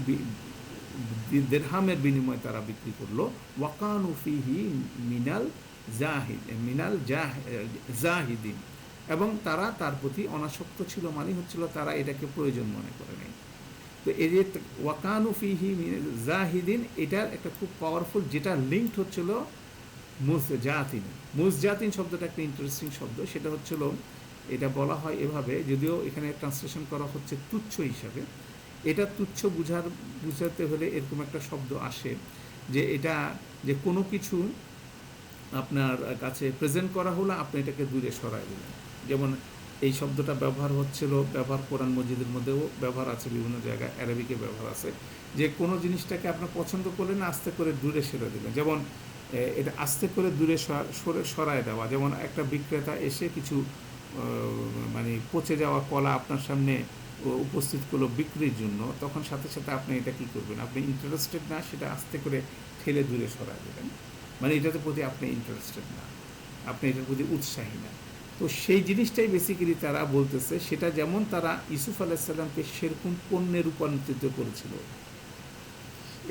দিরহামের বিনিময়ে তারা বিক্রি করলো। ওয়াকানু ফিহি মিনাল জাহিদিন, এবং তারা তার প্রতি অনাসক্ত ছিল, মানে হচ্ছিল তারা এটাকে প্রয়োজন মনে করে নেই। তো এই যে ওয়াকানু ফিহি জাহিদিন, এটার একটা খুব পাওয়ারফুল, যেটা লিঙ্কড হচ্ছিল মুজজাতিন। মুজজাতিন শব্দটা একটা ইন্টারেস্টিং শব্দ, সেটা হচ্ছিল, এটা বলা হয় এভাবে, যদিও এখানে ট্রান্সলেশন করা হচ্ছে তুচ্ছ হিসাবে। এটা তুচ্ছ বুঝাতে হলে এরকম একটা শব্দ আসে, যে এটা যে কোনো কিছু আপনার কাছে প্রেজেন্ট করা হলো, আপনি এটাকে দূরে সরাই দিলেন। যেমন এই শব্দটা ব্যবহার কোরআন মজিদের মধ্যেও ব্যবহার আছে, বিভিন্ন জায়গায় অ্যারাবিকে ব্যবহার আছে, যে কোনো জিনিসটাকে আপনার পছন্দ করলেন, আস্তে করে দূরে সরে দিলেন। যেমন এটা আস্তে করে দূরে সরায় দেওয়া। যেমন একটা বিক্রেতা এসে কিছু মানে পচে যাওয়া কলা আপনার সামনে উপস্থিত করলো বিক্রির জন্য, তখন সাথে সাথে আপনি এটা কী করবেন, আপনি ইন্টারেস্টেড না, সেটা আস্তে করে ঠেলে দূরে সরায় দেবেন, মানে এটার প্রতি আপনি ইন্টারেস্টেড না, আপনি এটার প্রতি উৎসাহী না। তো সেই জিনিসটাই বেসিক্যালি তারা বলতেছে, সেটা যেমন তারা ইউসুফ আলাইসাল্লামকে সেরকম পণ্যে রূপান্তরিত করেছিল,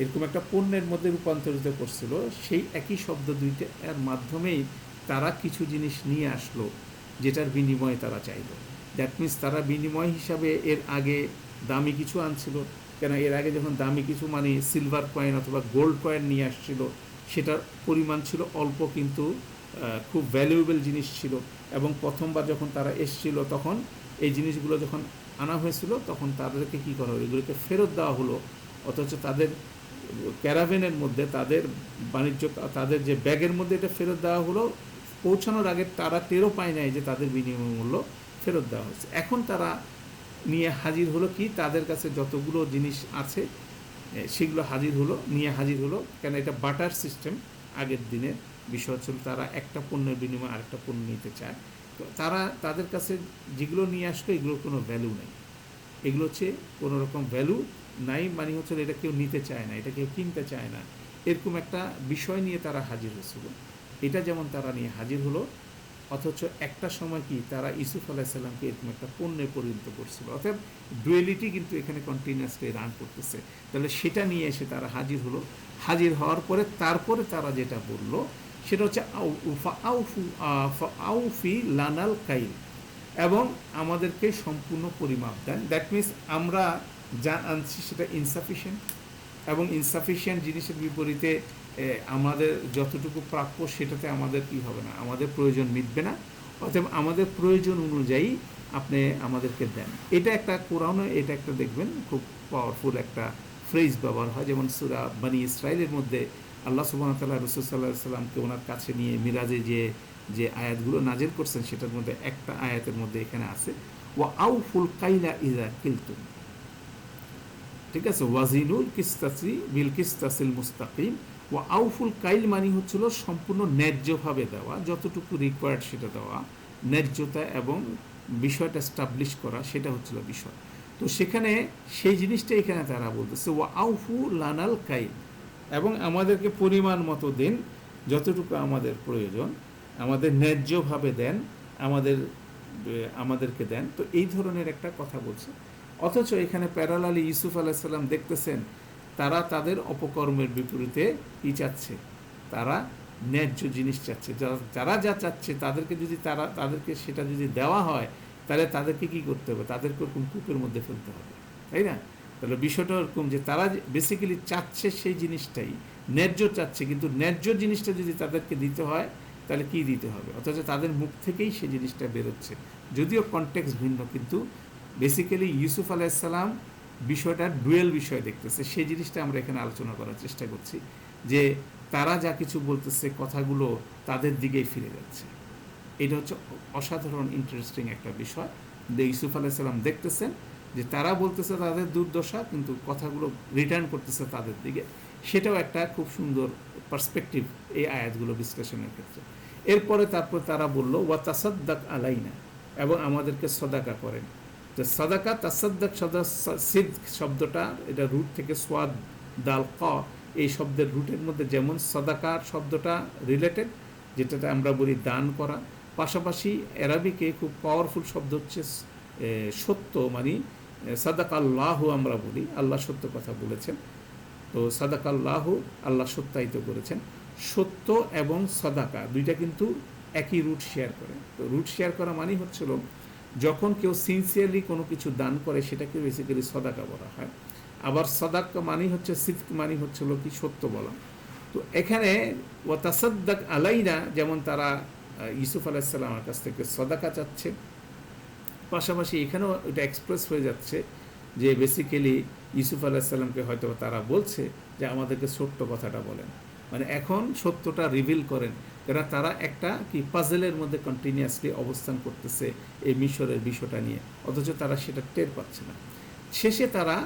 এরকম একটা পণ্যের মধ্যে রূপান্তরিত করছিল, সেই একই শব্দ দুইটা এর মাধ্যমেই তারা কিছু জিনিস নিয়ে আসলো, যেটার বিনিময়ে তারা চাইল। দ্যাট মিনস তারা বিনিময় হিসাবে এর আগে দামি কিছু আনছিল, কেন এর আগে যখন দামি কিছু মানে সিলভার কয়েন অথবা গোল্ড কয়েন নিয়ে আসছিল, সেটার পরিমাণ ছিল অল্প, কিন্তু খুব ভ্যালুয়েবল জিনিস ছিল। এবং প্রথমবার যখন তারা এসছিল, তখন এই জিনিসগুলো যখন আনা হয়েছিল, তখন তাদেরকে কী করা হলো, এগুলোকে ফেরত দেওয়া হলো। অথচ তাদের ক্যারাভেনের মধ্যে, তাদের বাণিজ্য, তাদের যে ব্যাগের মধ্যে এটা ফেরত দেওয়া হলো, পৌঁছানোর আগে তারা টেরও পায় নাই যে তাদের বিনিময় মূল্য ফেরত দেওয়া হয়েছে। এখন তারা নিয়ে হাজির হলো কি, তাদের কাছে যতগুলো জিনিস আছে সেগুলো নিয়ে হাজির হলো। কেন এটা বাটার সিস্টেম, আগের দিনের বিষয় হচ্ছিল, তারা একটা পণ্যের বিনিময়ে আরেকটা পণ্য নিতে চায়। তো তারা তাদের কাছে যেগুলো নিয়ে আসলো, এগুলোর কোনো ভ্যালু নেই, এগুলো হচ্ছে কোনো রকম ভ্যালু নাই, মানে হচ্ছে এটা কেউ নিতে চায় না, এটা কেউ কিনতে চায় না, এরকম একটা বিষয় নিয়ে তারা হাজির হয়েছিল। এটা যেমন তারা নিয়ে হাজির হলো, অথচ একটা সময় কি তারা ইউসুফ আলাইসাল্লামকে এরকম একটা পণ্যে পরিণত করছিল। অর্থাৎ ডুয়েলিটি কিন্তু এখানে কন্টিনিউয়াসলি রান করতেছে। তাহলে সেটা নিয়ে এসে তারা হাজির হলো। হাজির হওয়ার পরে তারপরে তারা যেটা বলল, সেটা হচ্ছে আউফি লানাল কাইল, এবং আমাদেরকে সম্পূর্ণ পরিমাপ দেন। দ্যাট মিনস আমরা যা আনছি সেটা ইনসাফিশিয়েন্ট, এবং ইনসাফিশিয়েন্ট জিনিসের বিপরীতে আমাদের যতটুকু প্রাপ্য, সেটাতে আমাদের কি হবে না, আমাদের প্রয়োজন মিটবে না, অতএব আমাদের প্রয়োজন অনুযায়ী আপনি আমাদেরকে দেন। এটা একটা কোরআনে, এটা একটা দেখবেন খুব পাওয়ারফুল একটা ফ্রেজ ব্যবহার হয়। যেমন সূরা বনী ইসরাইলের মধ্যে আল্লাহ সুবহানাহু ওয়া তাআলা রাসূল সাল্লাল্লাহু আলাইহি সাল্লামকে ওনার কাছে নিয়ে মিরাজে যে আয়াতগুলো নাজিল করছেন, সেটার মধ্যে একটা আয়াতের মধ্যে এখানে আছে, ওয়া আউফুল কাইলা ইযা কিলতুম, ঠিক আছে, ওয়াজিনুল কিস্তাসি বিল কিস্তাসিল মুস্তাকিম। ও আউফুল কাইল মানি হচ্ছিল সম্পূর্ণ ন্যায্যভাবে দেওয়া, যতটুকু রিকোয়ার্ড সেটা দেওয়া, ন্যায্যতা এবং বিষয়টা স্টাবলিশ করা, সেটা হচ্ছিল বিষয়। তো সেখানে সেই জিনিসটা এখানে তারা বলতেছে, ও আউফু লানাল কাইল, এবং আমাদেরকে পরিমাণ মতো দেন, যতটুকু আমাদের প্রয়োজন, আমাদের ন্যায্যভাবে দেন, আমাদেরকে দেন। তো এই ধরনের একটা কথা বলছে। অথচ এখানে প্যারালালি ইউসুফ আলাইসাল্লাম দেখতেছেন, তারা তাদের অপকর্মের বিপরীতে কী চাচ্ছে, তারা ন্যায্য জিনিস চাচ্ছে। যারা যা চাচ্ছে, তাদেরকে সেটা যদি দেওয়া হয়, তাহলে তাদেরকে কি করতে হবে, তাদেরকে ওরকম কূপের মধ্যে ফেলতে হবে, তাই না? তাহলে বিষয়টা ওরকম যে তারা বেসিক্যালি চাচ্ছে সেই জিনিসটাই, ন্যায্য চাচ্ছে, কিন্তু ন্যায্য জিনিসটা যদি তাদেরকে দিতে হয়, তাহলে কি দিতে হবে, অথচ তাদের মুখ থেকেই সেই জিনিসটা বেরোচ্ছে, যদিও কনটেক্সট ভিন্ন, কিন্তু বেসিক্যালি ইউসুফ আলাইসাল্লাম বিষয়টা ডুয়েল বিষয় দেখতেছে। সেই জিনিসটা আমরা এখানে আলোচনা করার চেষ্টা করছি, যে তারা যা কিছু বলতেছে, কথাগুলো তাদের দিকেই ফিরে যাচ্ছে। এটা হচ্ছে অসাধারণ ইন্টারেস্টিং একটা বিষয়, যে ইউসুফ আলাইসাল্লাম দেখতেছেন যে তারা বলতেছে তাদের দুর্দশা, কিন্তু কথাগুলো রিটার্ন করতেছে তাদের দিকে। সেটাও একটা খুব সুন্দর পার্সপেক্টিভ এই আয়াতগুলো বিশ্লেষণের ক্ষেত্রে। এরপরে তারপর তারা বলল, ওয়া তাসাদ্দাক আলাইনা, এবং আমাদেরকে সদাকা করেন। তো সাদাকা, তাসাদ্দাক, সিদ শব্দটা, এটা রুট থেকে সোয়াদ দাল ক, এই শব্দের রুটের মধ্যে যেমন সাদাকার শব্দটা রিলেটেড, যেটাতে আমরা বলি দান করা, পাশাপাশি অ্যারাবিকে খুব পাওয়ারফুল শব্দ হচ্ছে সত্য, মানে সাদাকাল্লাহু আমরা বলি, আল্লাহ সত্য কথা বলেছেন। তো সাদাকাল্লাহু, আল্লাহ সত্যায়িত করেছেন। সত্য এবং সদাকা দুইটা কিন্তু একই রুট শেয়ার করে। তো রুট শেয়ার করা মানেই হচ্ছিল যখন কেউ সিনসিয়ারলি কোনো কিছু দান করে সেটাকে বেসিক্যালি সদাকা বলা হয়। আবার সদাকা মানেই হচ্ছে সিদ্ক, মানেই হচ্ছিল কি সত্য বলা। তো এখানে ওয়াতাসাদ্দাক আলাইনা, যেমন তারা ইউসুফ আলাইসাল্লামের কাছ থেকে সদাকা চাচ্ছে, পাশাপাশি এখানেও এটা এক্সপ্রেস হয়ে যাচ্ছে যে বেসিক্যালি ইউসুফ আলাইসাল্লামকে হয়তো তারা বলছে যে আমাদেরকে সত্য কথাটা বলেন, মানে এখন সত্যটা রিভিল করেন। কেন তারা একটা কি পাজেলের মধ্যে কন্টিনিউয়াসলি অবস্থান করতেছে এই মিশরের বিষয়টা নিয়ে, অথচ তারা সেটা টের পাচ্ছে না। শেষে তারা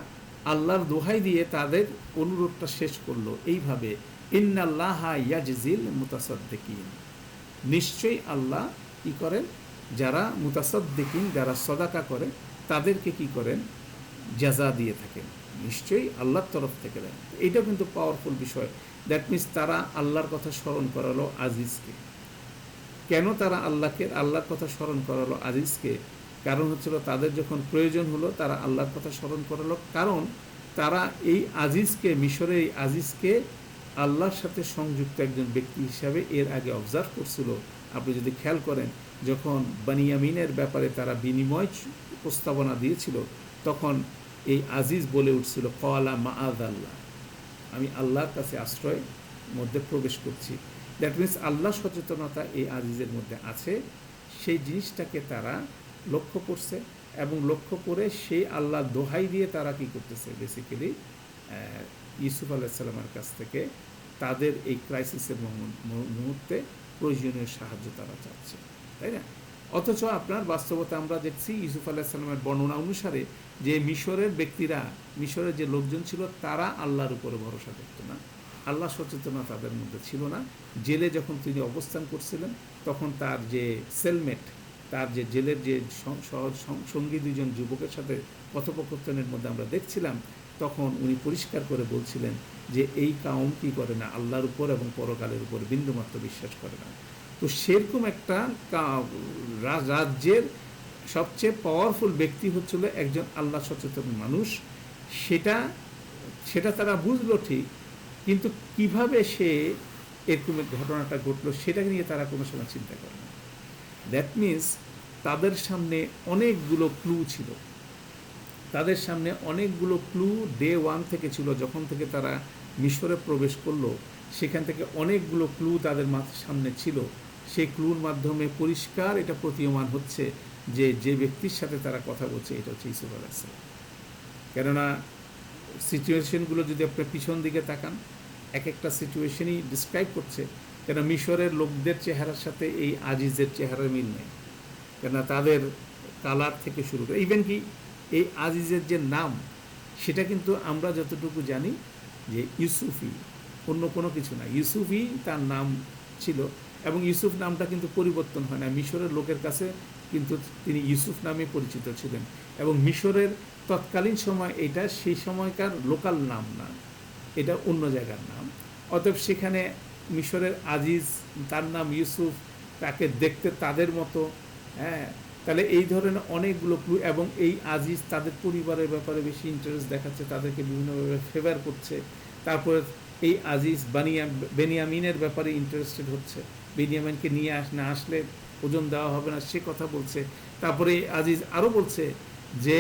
আল্লাহর দোহাই দিয়ে তাদের অনুরোধটা শেষ করলো এইভাবে, ইন্নাল্লাহা ইয়াজজিল মুতাসাদ্দিকিন, নিশ্চয়ই আল্লাহ কি করেন, যারা মুতাসাদ্দিকিন, যারা সদাকা করে তাদেরকে কি করেন, জাযা দিয়ে থাকেন, নিশ্চয়ই আল্লাহর তরফ থেকে দেন। এইটা কিন্তু পাওয়ারফুল বিষয়। দ্যাট মিনস তারা আল্লাহর কথা স্মরণ করালো আজিজকে। কেন তারা আল্লাহর কথা স্মরণ করালো আজিজকে? কারণ হচ্ছিল তাদের যখন প্রয়োজন হলো তারা আল্লাহর কথা স্মরণ করালো, কারণ তারা এই আজিজকে, মিশরের এই আজিজকে আল্লাহর সাথে সংযুক্ত একজন ব্যক্তি হিসাবে এর আগে অবজার্ভ করছিল। আপনি যদি খেয়াল করেন, যখন বানিয়ামিনের ব্যাপারে তারা বিনিময় প্রস্তাবনা দিয়েছিল, তখন এই আজিজ বলে উঠছিল ক্বালা মাআয আল্লাহ, আমি আল্লাহর কাছে আশ্রয়ের মধ্যে প্রবেশ করছি। দ্যাট মিনস আল্লাহ সচেতনতা এই আজিজের মধ্যে আছে, সেই জিনিসটাকে তারা লক্ষ্য করছে, এবং লক্ষ্য করে সেই আল্লাহ দোহাই দিয়ে তারা কি করতেছে, বেসিক্যালি ইউসুফ আলাইসাল্লামের কাছ থেকে তাদের এই ক্রাইসিসের মুহূর্তে প্রয়োজনীয় সাহায্য তারা চাচ্ছে, তাই না? অথচ আপনার বাস্তবতা আমরা দেখছি ইউসুফ আলাইসাল্লামের বর্ণনা অনুসারে যে মিশরের ব্যক্তিরা, মিশরের যে লোকজন ছিল, তারা আল্লাহর উপরে ভরসা করত না, আল্লাহ সচেতনা তাদের মধ্যে ছিল না। জেলে যখন তিনি অবস্থান করছিলেন, তখন তার যে সেলমেট, তার যে জেলের যে সঙ্গী দুজন যুবকের সাথে কথোপকথনের মধ্যে আমরা দেখছিলাম, তখন উনি পরিষ্কার করে বলছিলেন যে এই কাউম কি করে না, আল্লাহর উপর এবং পরকালের উপর বিন্দুমাত্র বিশ্বাস করে না। তো সেরকম একটা রাজ্যের সবচেয়ে পাওয়ারফুল ব্যক্তি হচ্ছিল একজন আল্লাহ সচেতন মানুষ। সেটা তারা বুঝলো ঠিক, কিন্তু কিভাবে সে এরকম ঘটনাটা ঘটলো সেটাকে নিয়ে তারা কোনো সময় চিন্তা করে না। দ্যাট মিনস তাদের সামনে অনেকগুলো ক্লু ছিল, তাদের সামনে অনেকগুলো ক্লু ডে ওয়ান থেকে ছিল, যখন থেকে তারা মিশরে প্রবেশ করলো, সেখান থেকে অনেকগুলো ক্লু তাদের সামনে ছিল। সেই ক্লুর মাধ্যমে পরিষ্কার এটা প্রতীয়মান হচ্ছে যে যে ব্যক্তির সাথে তারা কথা বলছে এটা হচ্ছে ইউসুফ আলাইহিসসালাম। কেননা সিচুয়েশনগুলো যদি আপনি পিছন দিকে তাকান, এক একটা সিচুয়েশনই ডিসক্রাইব করছে। কেন মিশরের লোকদের চেহারার সাথে এই আজিজের চেহারার মিল নেই, কেননা তাদের কালার থেকে শুরু করে, ইভেন কি এই আজিজের যে নাম, সেটা কিন্তু আমরা যতটুকু জানি যে ইউসুফি, অন্য কোনো কিছু না, ইউসুফই তার নাম ছিল। এবং ইউসুফ নামটা কিন্তু পরিবর্তন হয় না, মিশরের লোকের কাছে কিন্তু তিনি ইউসুফ নামে পরিচিত ছিলেন। এবং মিশরের তৎকালীন সময় এটা সেই সময়কার লোকাল নাম না, এটা অন্য জায়গার নাম। অতএব সেখানে মিশরের আজিজ, তার নাম ইউসুফ, তাকে দেখতে তাদের মতো, হ্যাঁ, তাহলে এই ধরনের অনেকগুলো ক্লু। এবং এই আজিজ তাদের পরিবারের ব্যাপারে বেশি ইন্টারেস্ট দেখাচ্ছে, তাদেরকে বিভিন্নভাবে ফেভার করছে। তারপরে এই আজিজ বেনিয়ামিনের ব্যাপারে ইন্টারেস্টেড হচ্ছে, বেনিয়ামিনকে নিয়ে না আসলে ওজন দেওয়া হবে না সে কথা বলছে। তারপরে আজিজ আরও বলছে যে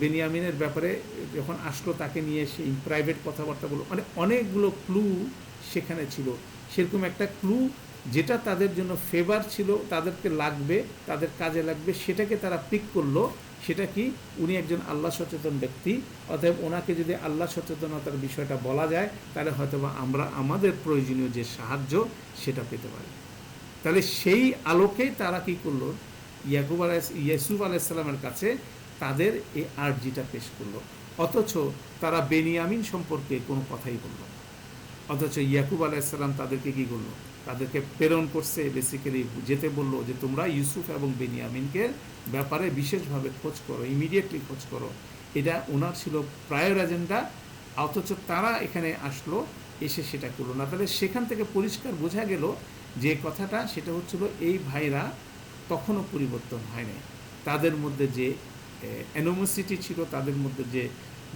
বেনিয়ামিনের ব্যাপারে যখন আসলো তাকে নিয়ে সে প্রাইভেট কথাবার্তা বলল, মানে অনেকগুলো ক্লু সেখানে ছিল। সেরকম একটা ক্লু যেটা তাদের জন্য ফেভার ছিল, তাদেরকে লাগবে, তাদের কাজে লাগবে, সেটাকে তারা পিক করলো। সেটা কি, উনি একজন আল্লাহ সচেতন ব্যক্তি, অতএব ওনাকে যদি আল্লাহ সচেতনতার বিষয়টা বলা যায়, তাহলে হয়তোবা আমরা আমাদের প্রয়োজনীয় যে সাহায্য সেটা পেতে পারি। তাহলে সেই আলোকেই তারা কি করলো, ইউসুফ আলাইসাল্লামের কাছে তাদের এই আর্জিটা পেশ করলো। অথচ তারা বেনিয়ামিন সম্পর্কে কোনো কথাই বলল, অথচ ইয়াকুব আলাইসাল্লাম তাদেরকে কি করলো, তাদেরকে প্রেরণ করছে, বেসিক্যালি যেতে বললো যে তোমরা ইউসুফ এবং বেনিয়ামিনকে ব্যাপারে বিশেষভাবে খোঁজ করো, ইমিডিয়েটলি খোঁজ করো। এটা ওনার ছিল প্রায়র এজেন্ডা, অথচ তারা এখানে আসলো, এসে সেটা করলো না। তাহলে সেখান থেকে পরিষ্কার বোঝা গেল যে কথাটা, সেটা হচ্ছিল এই ভাইরা তখনও পরিবর্তন হয়নি, তাদের মধ্যে যে অ্যানোমোসিটি ছিল, তাদের মধ্যে যে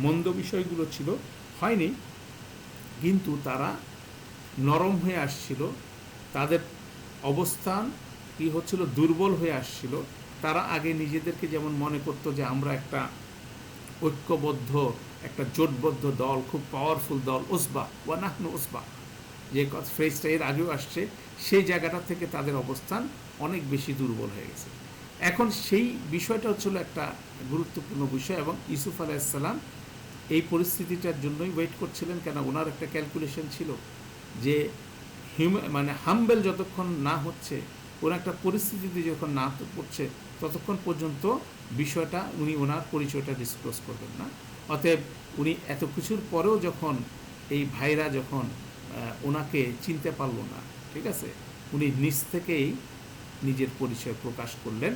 মন্দ বিষয়গুলো ছিল হয়নি, কিন্তু তারা নরম হয়ে আসছিল, তাদের অবস্থান কি হচ্ছিল, দুর্বল হয়ে আসছিল। তারা আগে নিজেদেরকে যেমন মনে করতো যে আমরা একটা ঐক্যবদ্ধ, একটা জোটবদ্ধ দল, খুব পাওয়ারফুল দল, ওসবা ওয়া নাহনু ওসবা, যে ফ্রেজটা এর আগেও আসছে, সেই জায়গাটা থেকে তাদের অবস্থান অনেক বেশি দুর্বল হয়ে গেছে। এখন সেই বিষয়টা হচ্ছিল একটা গুরুত্বপূর্ণ বিষয়, এবং ইউসুফ আলাইসাল্লাম এই পরিস্থিতিটার জন্যই ওয়েট করছিলেন। কেন, ওনার একটা ক্যালকুলেশন ছিল যে মানে হাম্বেল যতক্ষণ না হচ্ছে, কোনো একটা পরিস্থিতিতে যখন না পড়ছে, ততক্ষণ পর্যন্ত বিষয়টা উনি ওনার পরিচয়টা ডিসক্লোজ করবেন না। অতএব উনি এত কিছুর পরেও যখন এই ভাইরা যখন ওনাকে চিনতে পারল না, ঠিক আছে, উনি নিজ থেকেই নিজের পরিচয় প্রকাশ করলেন।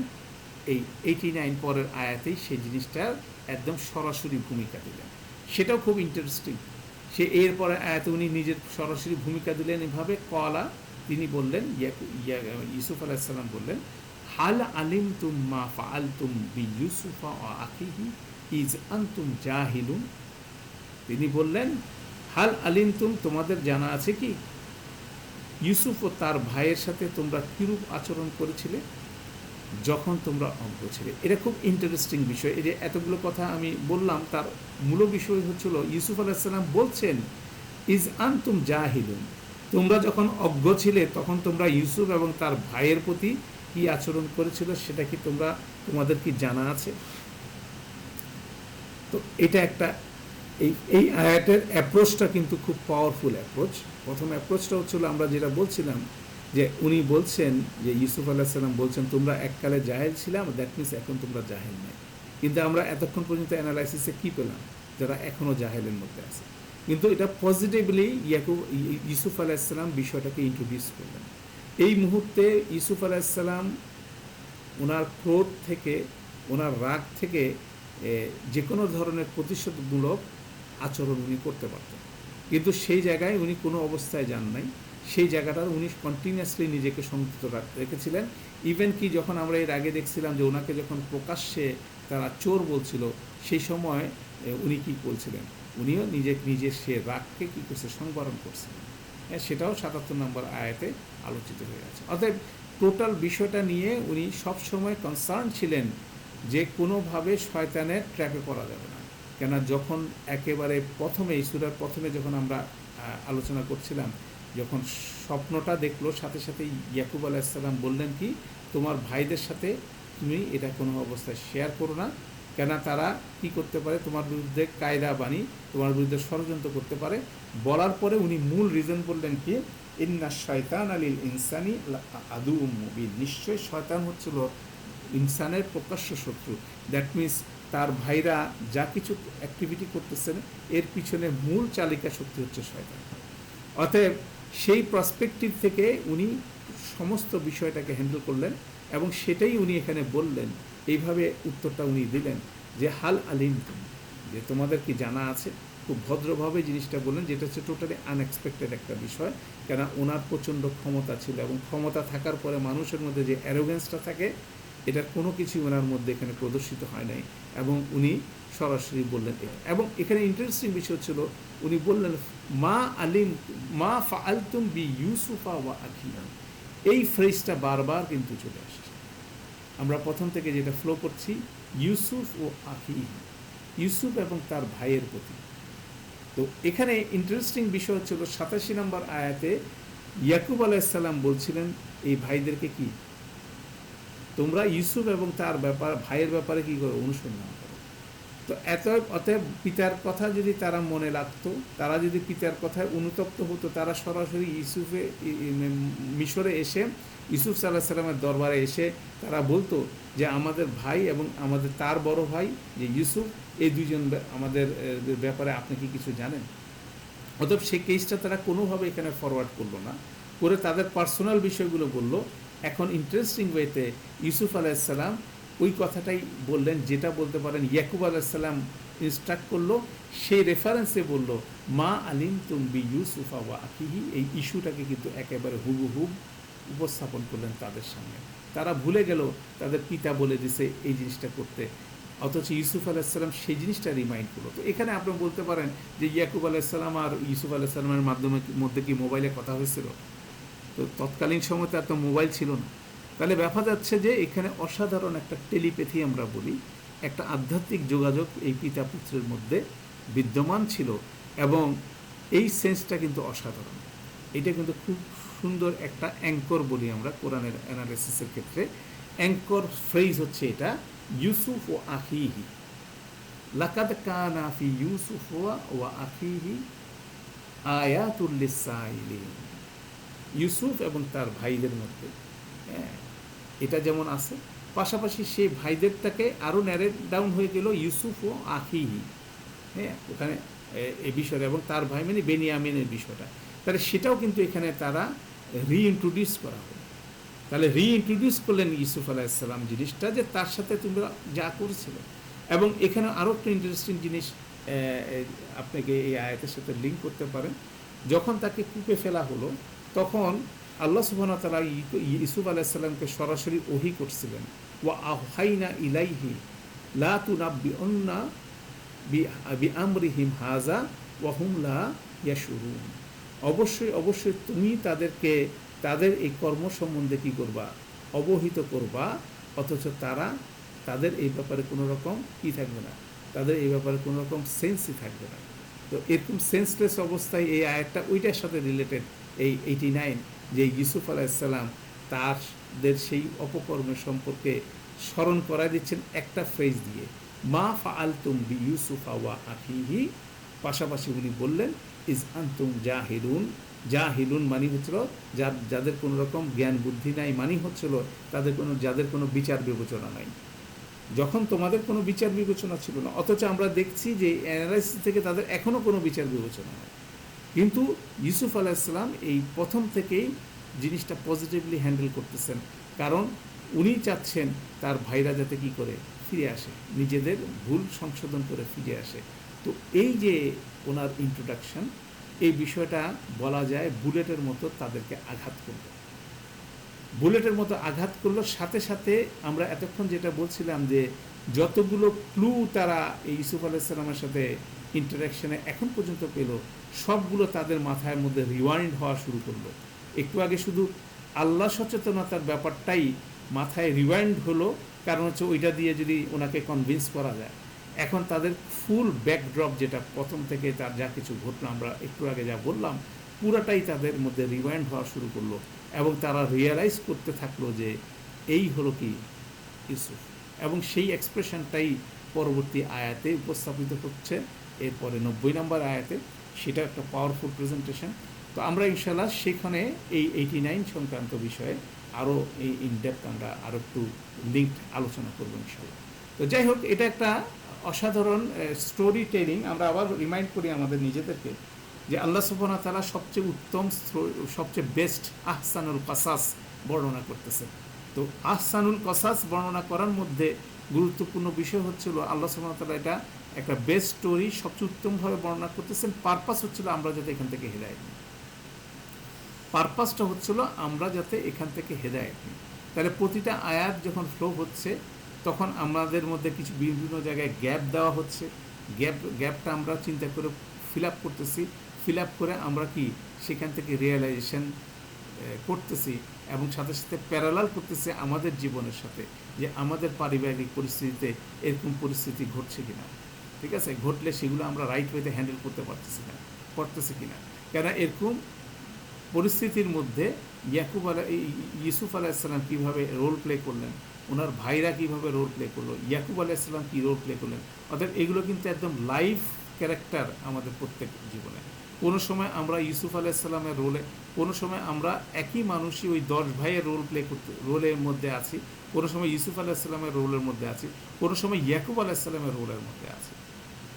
এই 89 পরের আয়াতেই সেই জিনিসটার একদম সরাসরি ভূমিকা দিলেন। সেটাও খুব ইন্টারেস্টিং। সে এরপরে আয়াতে উনি নিজের সরাসরি ভূমিকা দিলেন এভাবে, কলা, তিনি বললেন, ইউসুফ আলাইসাল্লাম বললেন, হাল আলিম তুম মা ফাআল তুম বি ইউসুফা ও আখিহি ইজ আনতুম জাহিলুন। তিনি বললেন, হাল আলিম তুম, তোমাদের জানা আছে কি ইউসুফ ও তার ভাইয়ের সাথে তোমরা কিরূপ আচরণ করেছিলে যখন তোমরা অজ্ঞ ছিলে। এটা খুব ইন্টারেস্টিং বিষয়। এই যে এতগুলো কথা আমি বললাম, তার মূল বিষয় হচ্ছিল ইউসুফ আলাইসাল্লাম বলছেন, ইজ আনতুম জাহিলুন, তোমরা যখন অজ্ঞ ছিলে তখন তোমরা ইউসুফ এবং তার ভাইয়ের প্রতি কি আচরণ করেছিল, সেটা কি তোমাদের কি জানা আছে? তো এটা একটা, এই আয়াতের অ্যাপ্রোচটা কিন্তু খুব পাওয়ারফুল অ্যাপ্রোচ। প্রথম অ্যাপ্রোচটা হচ্ছিল আমরা যেটা বলছিলাম, যে উনি বলছেন, যে ইউসুফ আলাইসাল্লাম বলছেন তোমরা এককালে জাহেল ছিলাম, দ্যাট মিনস এখন তোমরা জাহেল নাই। কিন্তু আমরা এতক্ষণ পর্যন্ত অ্যানালাইসিসে কী পেলাম, যারা এখনও জাহেলের মধ্যে আছে। কিন্তু এটা পজিটিভলি ইউসুফ আলাইসাল্লাম বিষয়টাকে ইন্ট্রোডিউস করলেন। এই মুহূর্তে ইউসুফ আলাইসাল্লাম ওনার ক্রোধ থেকে, ওনার রাগ থেকে যে কোনো ধরনের প্রতিশোধমূলক আচরণ উনি করতে পারতেন, কিন্তু সেই জায়গায় উনি কোনো অবস্থায় যান নাই। সেই জায়গাটার উনি কন্টিনিউয়াসলি নিজেকে সংযত রেখেছিলেন। ইভেন কি যখন আমরা এর আগে দেখছিলাম যে ওনাকে যখন প্রকাশ্যে তারা চোর বলছিল, সেই সময় উনি কী বলছিলেন, উনিও নিজের সে রাগকে কী করছে, সংবরণ করছিলেন। সেটাও ৭৭ নম্বর আয়াতে আলোচিত হয়ে আছে। অতএব টোটাল বিষয়টা নিয়ে উনি সবসময় কনসার্ন ছিলেন যে কোনোভাবে শয়তানের ট্র্যাপে পড়া যাবে না। কেন, যখন একেবারে প্রথমে সূরার প্রথমে যখন আমরা আলোচনা করছিলাম, যখন স্বপ্নটা দেখলো, সাথে সাথে ইয়াকুব আলাইসাল্লাম বললেন কি, তোমার ভাইদের সাথে তুমি এটা কোনো অবস্থায় শেয়ার করো না, কেন তারা কি করতে পারে, তোমার বিরুদ্ধে কায়দা বানি তোমার বিরুদ্ধে ষড়যন্ত্র করতে পারে। বলার পরে উনি মূল রিজন বললেন কি, ইন্না শয়তান আলিল ইনসানি আদুউম মুবিন, নিশ্চয় শয়তান হচ্ছিল ইনসানের প্রকাশ্য শত্রু। দ্যাট মিনস তার ভাইরা যা কিছু অ্যাক্টিভিটি করতেছেন, এর পিছনে মূল চালিকা শক্তি হচ্ছে শয়তান। অতএব সেই পার্সপেক্টিভ থেকে উনি সমস্ত বিষয়টাকে হ্যান্ডেল করলেন, এবং সেটাই উনি এখানে বললেন, এইভাবে উত্তরটা উনি দিলেন যে হাল আলিম তুমি, যে তোমাদের কি জানা আছে। খুব ভদ্রভাবে জিনিসটা বললেন, যেটা হচ্ছে টোটালি আনএক্সপেক্টেড একটা বিষয়। কেন, ওনার প্রচণ্ড ক্ষমতা ছিল, এবং ক্ষমতা থাকার পরে মানুষের মধ্যে যে অ্যারোগেন্সটা থাকে, এটার কোনো কিছুই ওনার মধ্যে এখানে প্রদর্শিত হয় নাই, এবং উনি সরাসরি বললেন এটা। এবং এখানে ইন্টারেস্টিং বিষয় ছিল, উনি বললেন মা আলিম মা ফাআলতুম বি ইউসুফা ওয়া আখিহি, এই ফ্রেজটা বারবার কিন্তু চলে আসছে। আমরা প্রথম থেকে যেটা ফ্লো করছি, ইউসুফ ও আখিহি, ইউসুফ এবং তার ভাইয়ের প্রতি। তো এখানে ইন্টারেস্টিং বিষয় হচ্ছিল ৮৭ নম্বর আয়াতে ইয়াকুব আলাইসাল্লাম বলছিলেন এই ভাইদেরকে কি, তোমরা ইউসুফ এবং তার ভাইয়ের ব্যাপারে কী করো, অনুসন্ধান করো। তো অতএব পিতার কথা যদি তারা মনে রাখতো, তারা যদি পিতার কথায় অনুতপ্ত হতো, তারা সরাসরি মিশরে এসে ইউসুফ সাল্লাহ সাল্লামের দরবারে এসে তারা বলতো যে আমাদের ভাই এবং তার বড় ভাই যে ইউসুফ, এই দুজন আমাদের ব্যাপারে আপনি কি কিছু জানেন। অতএব সেই কেসটা তারা কোনোভাবে এখানে ফরওয়ার্ড করলো না, করে তাদের পার্সোনাল বিষয়গুলো বললো। এখন ইন্টারেস্টিং ওয়েতে ইউসুফ আলাইসাল্লাম ওই কথাটাই বললেন, যেটা বলতে পারেন ইয়াকুব আলাইসাল্লাম ইনস্ট্রাক্ট করলো, সেই রেফারেন্সে বলল মা আলিম তুম বি ইউসুফা ওয়া আখিহি, এই ইস্যুটাকে কিন্তু একেবারে হুবহুব উপস্থাপন করলেন তাদের সামনে। তারা ভুলে গেল তাদের পিতা বলে দিছে এই জিনিসটা করতে, অথচ ইউসুফ আলাইসাল্লাম সেই জিনিসটা রিমাইন্ড করলো। তো এখানে আপনি বলতে পারেন যে ইয়াকুব আলাইসাল্লাম আর ইউসুফ আলাইসাল্লামের মধ্যে কি মোবাইলে কথা হয়েছিল? তো তৎকালীন সময় তো এত মোবাইল ছিল না। তাহলে ব্যাপার যাচ্ছে যে এখানে অসাধারণ একটা টেলিপ্যাথি আমরা বলি, একটা আধ্যাত্মিক যোগাযোগ এই পিতা পুত্রের মধ্যে বিদ্যমান ছিল, এবং এই সেন্সটা কিন্তু অসাধারণ। এটা কিন্তু খুব সুন্দর একটা অ্যাঙ্কর বলি আমরা কোরআনের অ্যানালিসিসের ক্ষেত্রে। অ্যাঙ্কর ফ্রেজ হচ্ছে এটা, ইউসুফ ও আখিহি, লাকাদ কানা ফি ইউসুফ ওয়া আখিহি আয়াতুল লিসাইলিন। ইউসুফ এবং তার ভাইদের মধ্যে, হ্যাঁ, এটা যেমন আছে, পাশাপাশি সেই ভাইদেরটাকে আরও ন্যারেট ডাউন হয়ে গেল ইউসুফ ও আখিহি, হ্যাঁ, ওখানে এই বিষয়টা, এবং তার ভাই মানে বেনিয়ামিনের বিষয়টা, তাহলে সেটাও কিন্তু এখানে তারা রিইন্ট্রোডিউস করা হলো। তাহলে রিইন্ট্রোডিউস করলেন ইউসুফ আলাইসাল্লাম জিনিসটা, যে তার সাথে তোমরা যা করেছিল। এবং এখানে আরও একটা ইন্টারেস্টিং জিনিস আপনাকে এই আয়াতের সাথে লিঙ্ক করতে পারেন। যখন তাকে কূপে ফেলা হলো, তখন আল্লাহ সুবহানাহু ওয়া তাআলা ইউসুফ আলাইসাল্লামকে সরাসরি ওহী করছিলেন, ওয়া আওহাইনা ইলাইহি লা তুনাব্বিউন্না বিআমরিহিম হাযা ওয়া হুম লা ইয়াশউরুন। অবশ্যই অবশ্যই তুমি তাদেরকে তাদের এই কর্ম সম্বন্ধে কী করবা, অবহিত করবা, অথচ তাদের এই ব্যাপারে কোনো রকম কী থাকবে না, তাদের এই ব্যাপারে কোনো রকম সেন্সই থাকবে না। তো এরকম সেন্সলেস অবস্থায় এই আয়াতটা ওইটার সাথে রিলেটেড, এই 89, যে ইউসুফ আলাইসাল্লাম তাদের সেই অপকর্মের সম্পর্কে স্মরণ করাই দিচ্ছেন একটা ফ্রেজ দিয়ে, মা ফাআলতুম বি ইউসুফা ওয়া আখিহি। পাশাপাশি উনি বললেন ইজ আনতুম জাহিলুন মানি হচ্ছিল যাদের কোনো রকম জ্ঞান বুদ্ধি নাই, মানি হচ্ছিল যাদের কোনো বিচার বিবেচনা নাই। যখন তোমাদের কোনো বিচার বিবেচনা ছিল না, অথচ আমরা দেখছি যে অ্যানালাইসিস থেকে তাদের এখনও কোনো বিচার বিবেচনা নেই। কিন্তু ইউসুফ আলাইসাল্লাম এই প্রথম থেকেই জিনিসটা পজিটিভলি হ্যান্ডেল করতেছেন, কারণ উনি চাচ্ছেন তার ভাইরা যাতে কী করে ফিরে আসে, নিজেদের ভুল সংশোধন করে ফিরে আসে। তো এই যে ওনার ইন্ট্রোডাকশন, এই বিষয়টা বলা যায় বুলেটের মতো তাদেরকে আঘাত করলো, বুলেটের মতো আঘাত করলো। সাথে সাথে আমরা এতক্ষণ যেটা বলছিলাম যে যতগুলো ক্লু তারা এই ইউসুফ আলাইসাল্লামের সাথে ইন্টারাকশানে এখন পর্যন্ত পেল, সবগুলো তাদের মাথার মধ্যে রিওয়াইন্ড হওয়া শুরু করলো। একটু আগে শুধু আল্লাহ সচেতনতার ব্যাপারটাই মাথায় রিওয়াইন্ড হলো, কারণ হচ্ছে ওইটা দিয়ে যদি ওনাকে কনভিন্স করা যায়। এখন তাদের ফুল ব্যাকড্রপ, যেটা প্রথম থেকে তার যা কিছু ঘটলো, আমরা একটু আগে যা বললাম, পুরাটাই তাদের মধ্যে রিওয়াইন্ড হওয়া শুরু করলো, এবং তারা রিয়েলাইজ করতে থাকলো যে এই হলো কি ইউসুফ, এবং সেই এক্সপ্রেশনটাই পরবর্তী আয়াতে উপস্থাপিত হচ্ছে এরপরে 90 নম্বর আয়াতে। সেটা একটা পাওয়ারফুল প্রেজেন্টেশন। তো আমরা ইনশাআল্লাহ সেখানে এই 89 সংক্রান্ত বিষয়ে আরও এই ইনডেপথ আমরা আরও একটু লিঙ্কড আলোচনা করবো ইনশাআল্লাহ। তো যাই হোক, এটা একটা অসাধারণ স্টোরি টেলিং। আমরা আবার রিমাইন্ড করি আমাদের নিজেদেরকে যে আল্লাহ সুবহানাহু ওয়া তাআলা সবচেয়ে উত্তম, সবচেয়ে বেস্ট আহসানুল কসাস বর্ণনা করতেছেন। তো আহসানুল কসাস বর্ণনা করার মধ্যে গুরুত্বপূর্ণ বিষয় হচ্ছিল আল্লাহ সুবহানাহু ওয়া তাআলা এটা একটা বেস্ট স্টোরি সবচেয়ে উত্তমভাবে বর্ণনা করতেছেন। পারপাস হচ্ছিল আমরা যাতে এখান থেকে হেদায়েত নিই, পারপাসটা হচ্ছিল আমরা যাতে এখান থেকে হেদায়েত নিই। তাহলে প্রতিটা আয়াত যখন ফ্লো হচ্ছে, তখন আমাদের মধ্যে কিছু বিভিন্ন জায়গায় গ্যাপ দেওয়া হচ্ছে, গ্যাপটা আমরা চিন্তা করে ফিল আপ করতেছি, ফিল আপ করে আমরা কি সেখান থেকে রিয়েলাইজেশন করতেছি, এবং সাথে সাথে প্যারালাল করতেছি আমাদের জীবনের সাথে, যে আমাদের পারিবারিক পরিস্থিতিতে এরকম পরিস্থিতি ঘটছে কিনা, ঠিক আছে, ঘটলে সেগুলো আমরা রাইট ওয়েতে হ্যান্ডেল করতে পারতেছি কিনা। কেন এরকম পরিস্থিতির মধ্যে ইউসুফ আলাইসাল্লাম কীভাবে রোল প্লে করলেন, ওনার ভাইরা কীভাবে রোল প্লে করলো, ইয়াকুব আলাইসাল্লাম কী রোল প্লে করলেন, অর্থাৎ এগুলো কিন্তু একদম লাইভ ক্যারেক্টার আমাদের প্রত্যেক জীবনে। কোনো সময় আমরা ইউসুফ আলাইসাল্লামের রোলে, কোনো সময় আমরা একই মানুষই ওই 10 ভাইয়ের রোলের মধ্যে আছি, কোনো সময় ইউসুফ আলাইসাল্লামের রোলের মধ্যে আছি, কোনো সময় ইয়াকুব আলাইসাল্লামের রোলের মধ্যে আছি।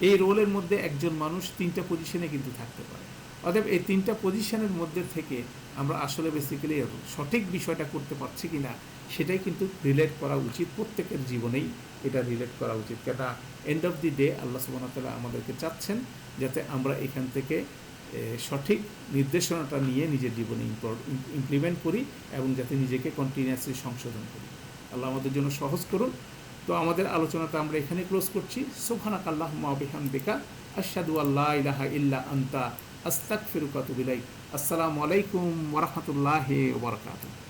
এই রোলের মধ্যে একজন মানুষ 3টা পজিশনে কিন্তু থাকতে পারে। অতএব এই 3টা পজিশনের মধ্যে থেকে আমরা আসলে বেসিক্যালি সঠিক বিষয়টা করতে পারছি কি না, সেটাই কিন্তু রিলেট করা উচিত, প্রত্যেকের জীবনেই এটা রিলেট করা উচিত। কেন এন্ড অফ দি ডে আল্লাহ সুবহানাহু ওয়া তাআলা আমাদেরকে চাচ্ছেন যাতে আমরা এখান থেকে সঠিক নির্দেশনাটা নিয়ে নিজের জীবনে ইমপ্লিমেন্ট করি, এবং যাতে নিজেকে কন্টিনিউয়াসলি সংশোধন করি। আল্লাহ আমাদের জন্য সহজ করুন। তো তো আমাদের আলোচনাটা আমরা এখানে ক্লোজ করছি। সুবহানাকাল্লাহুম্মা ওয়া বিহামদিকা আশহাদু আল্লা ইলাহা ইল্লা আনতা আস্তাগফিরুকা ওয়া আতুবু ইলাইক। আসসালামু আলাইকুম ওয়া রাহমাতুল্লাহি ওয়া বারাকাতুহু।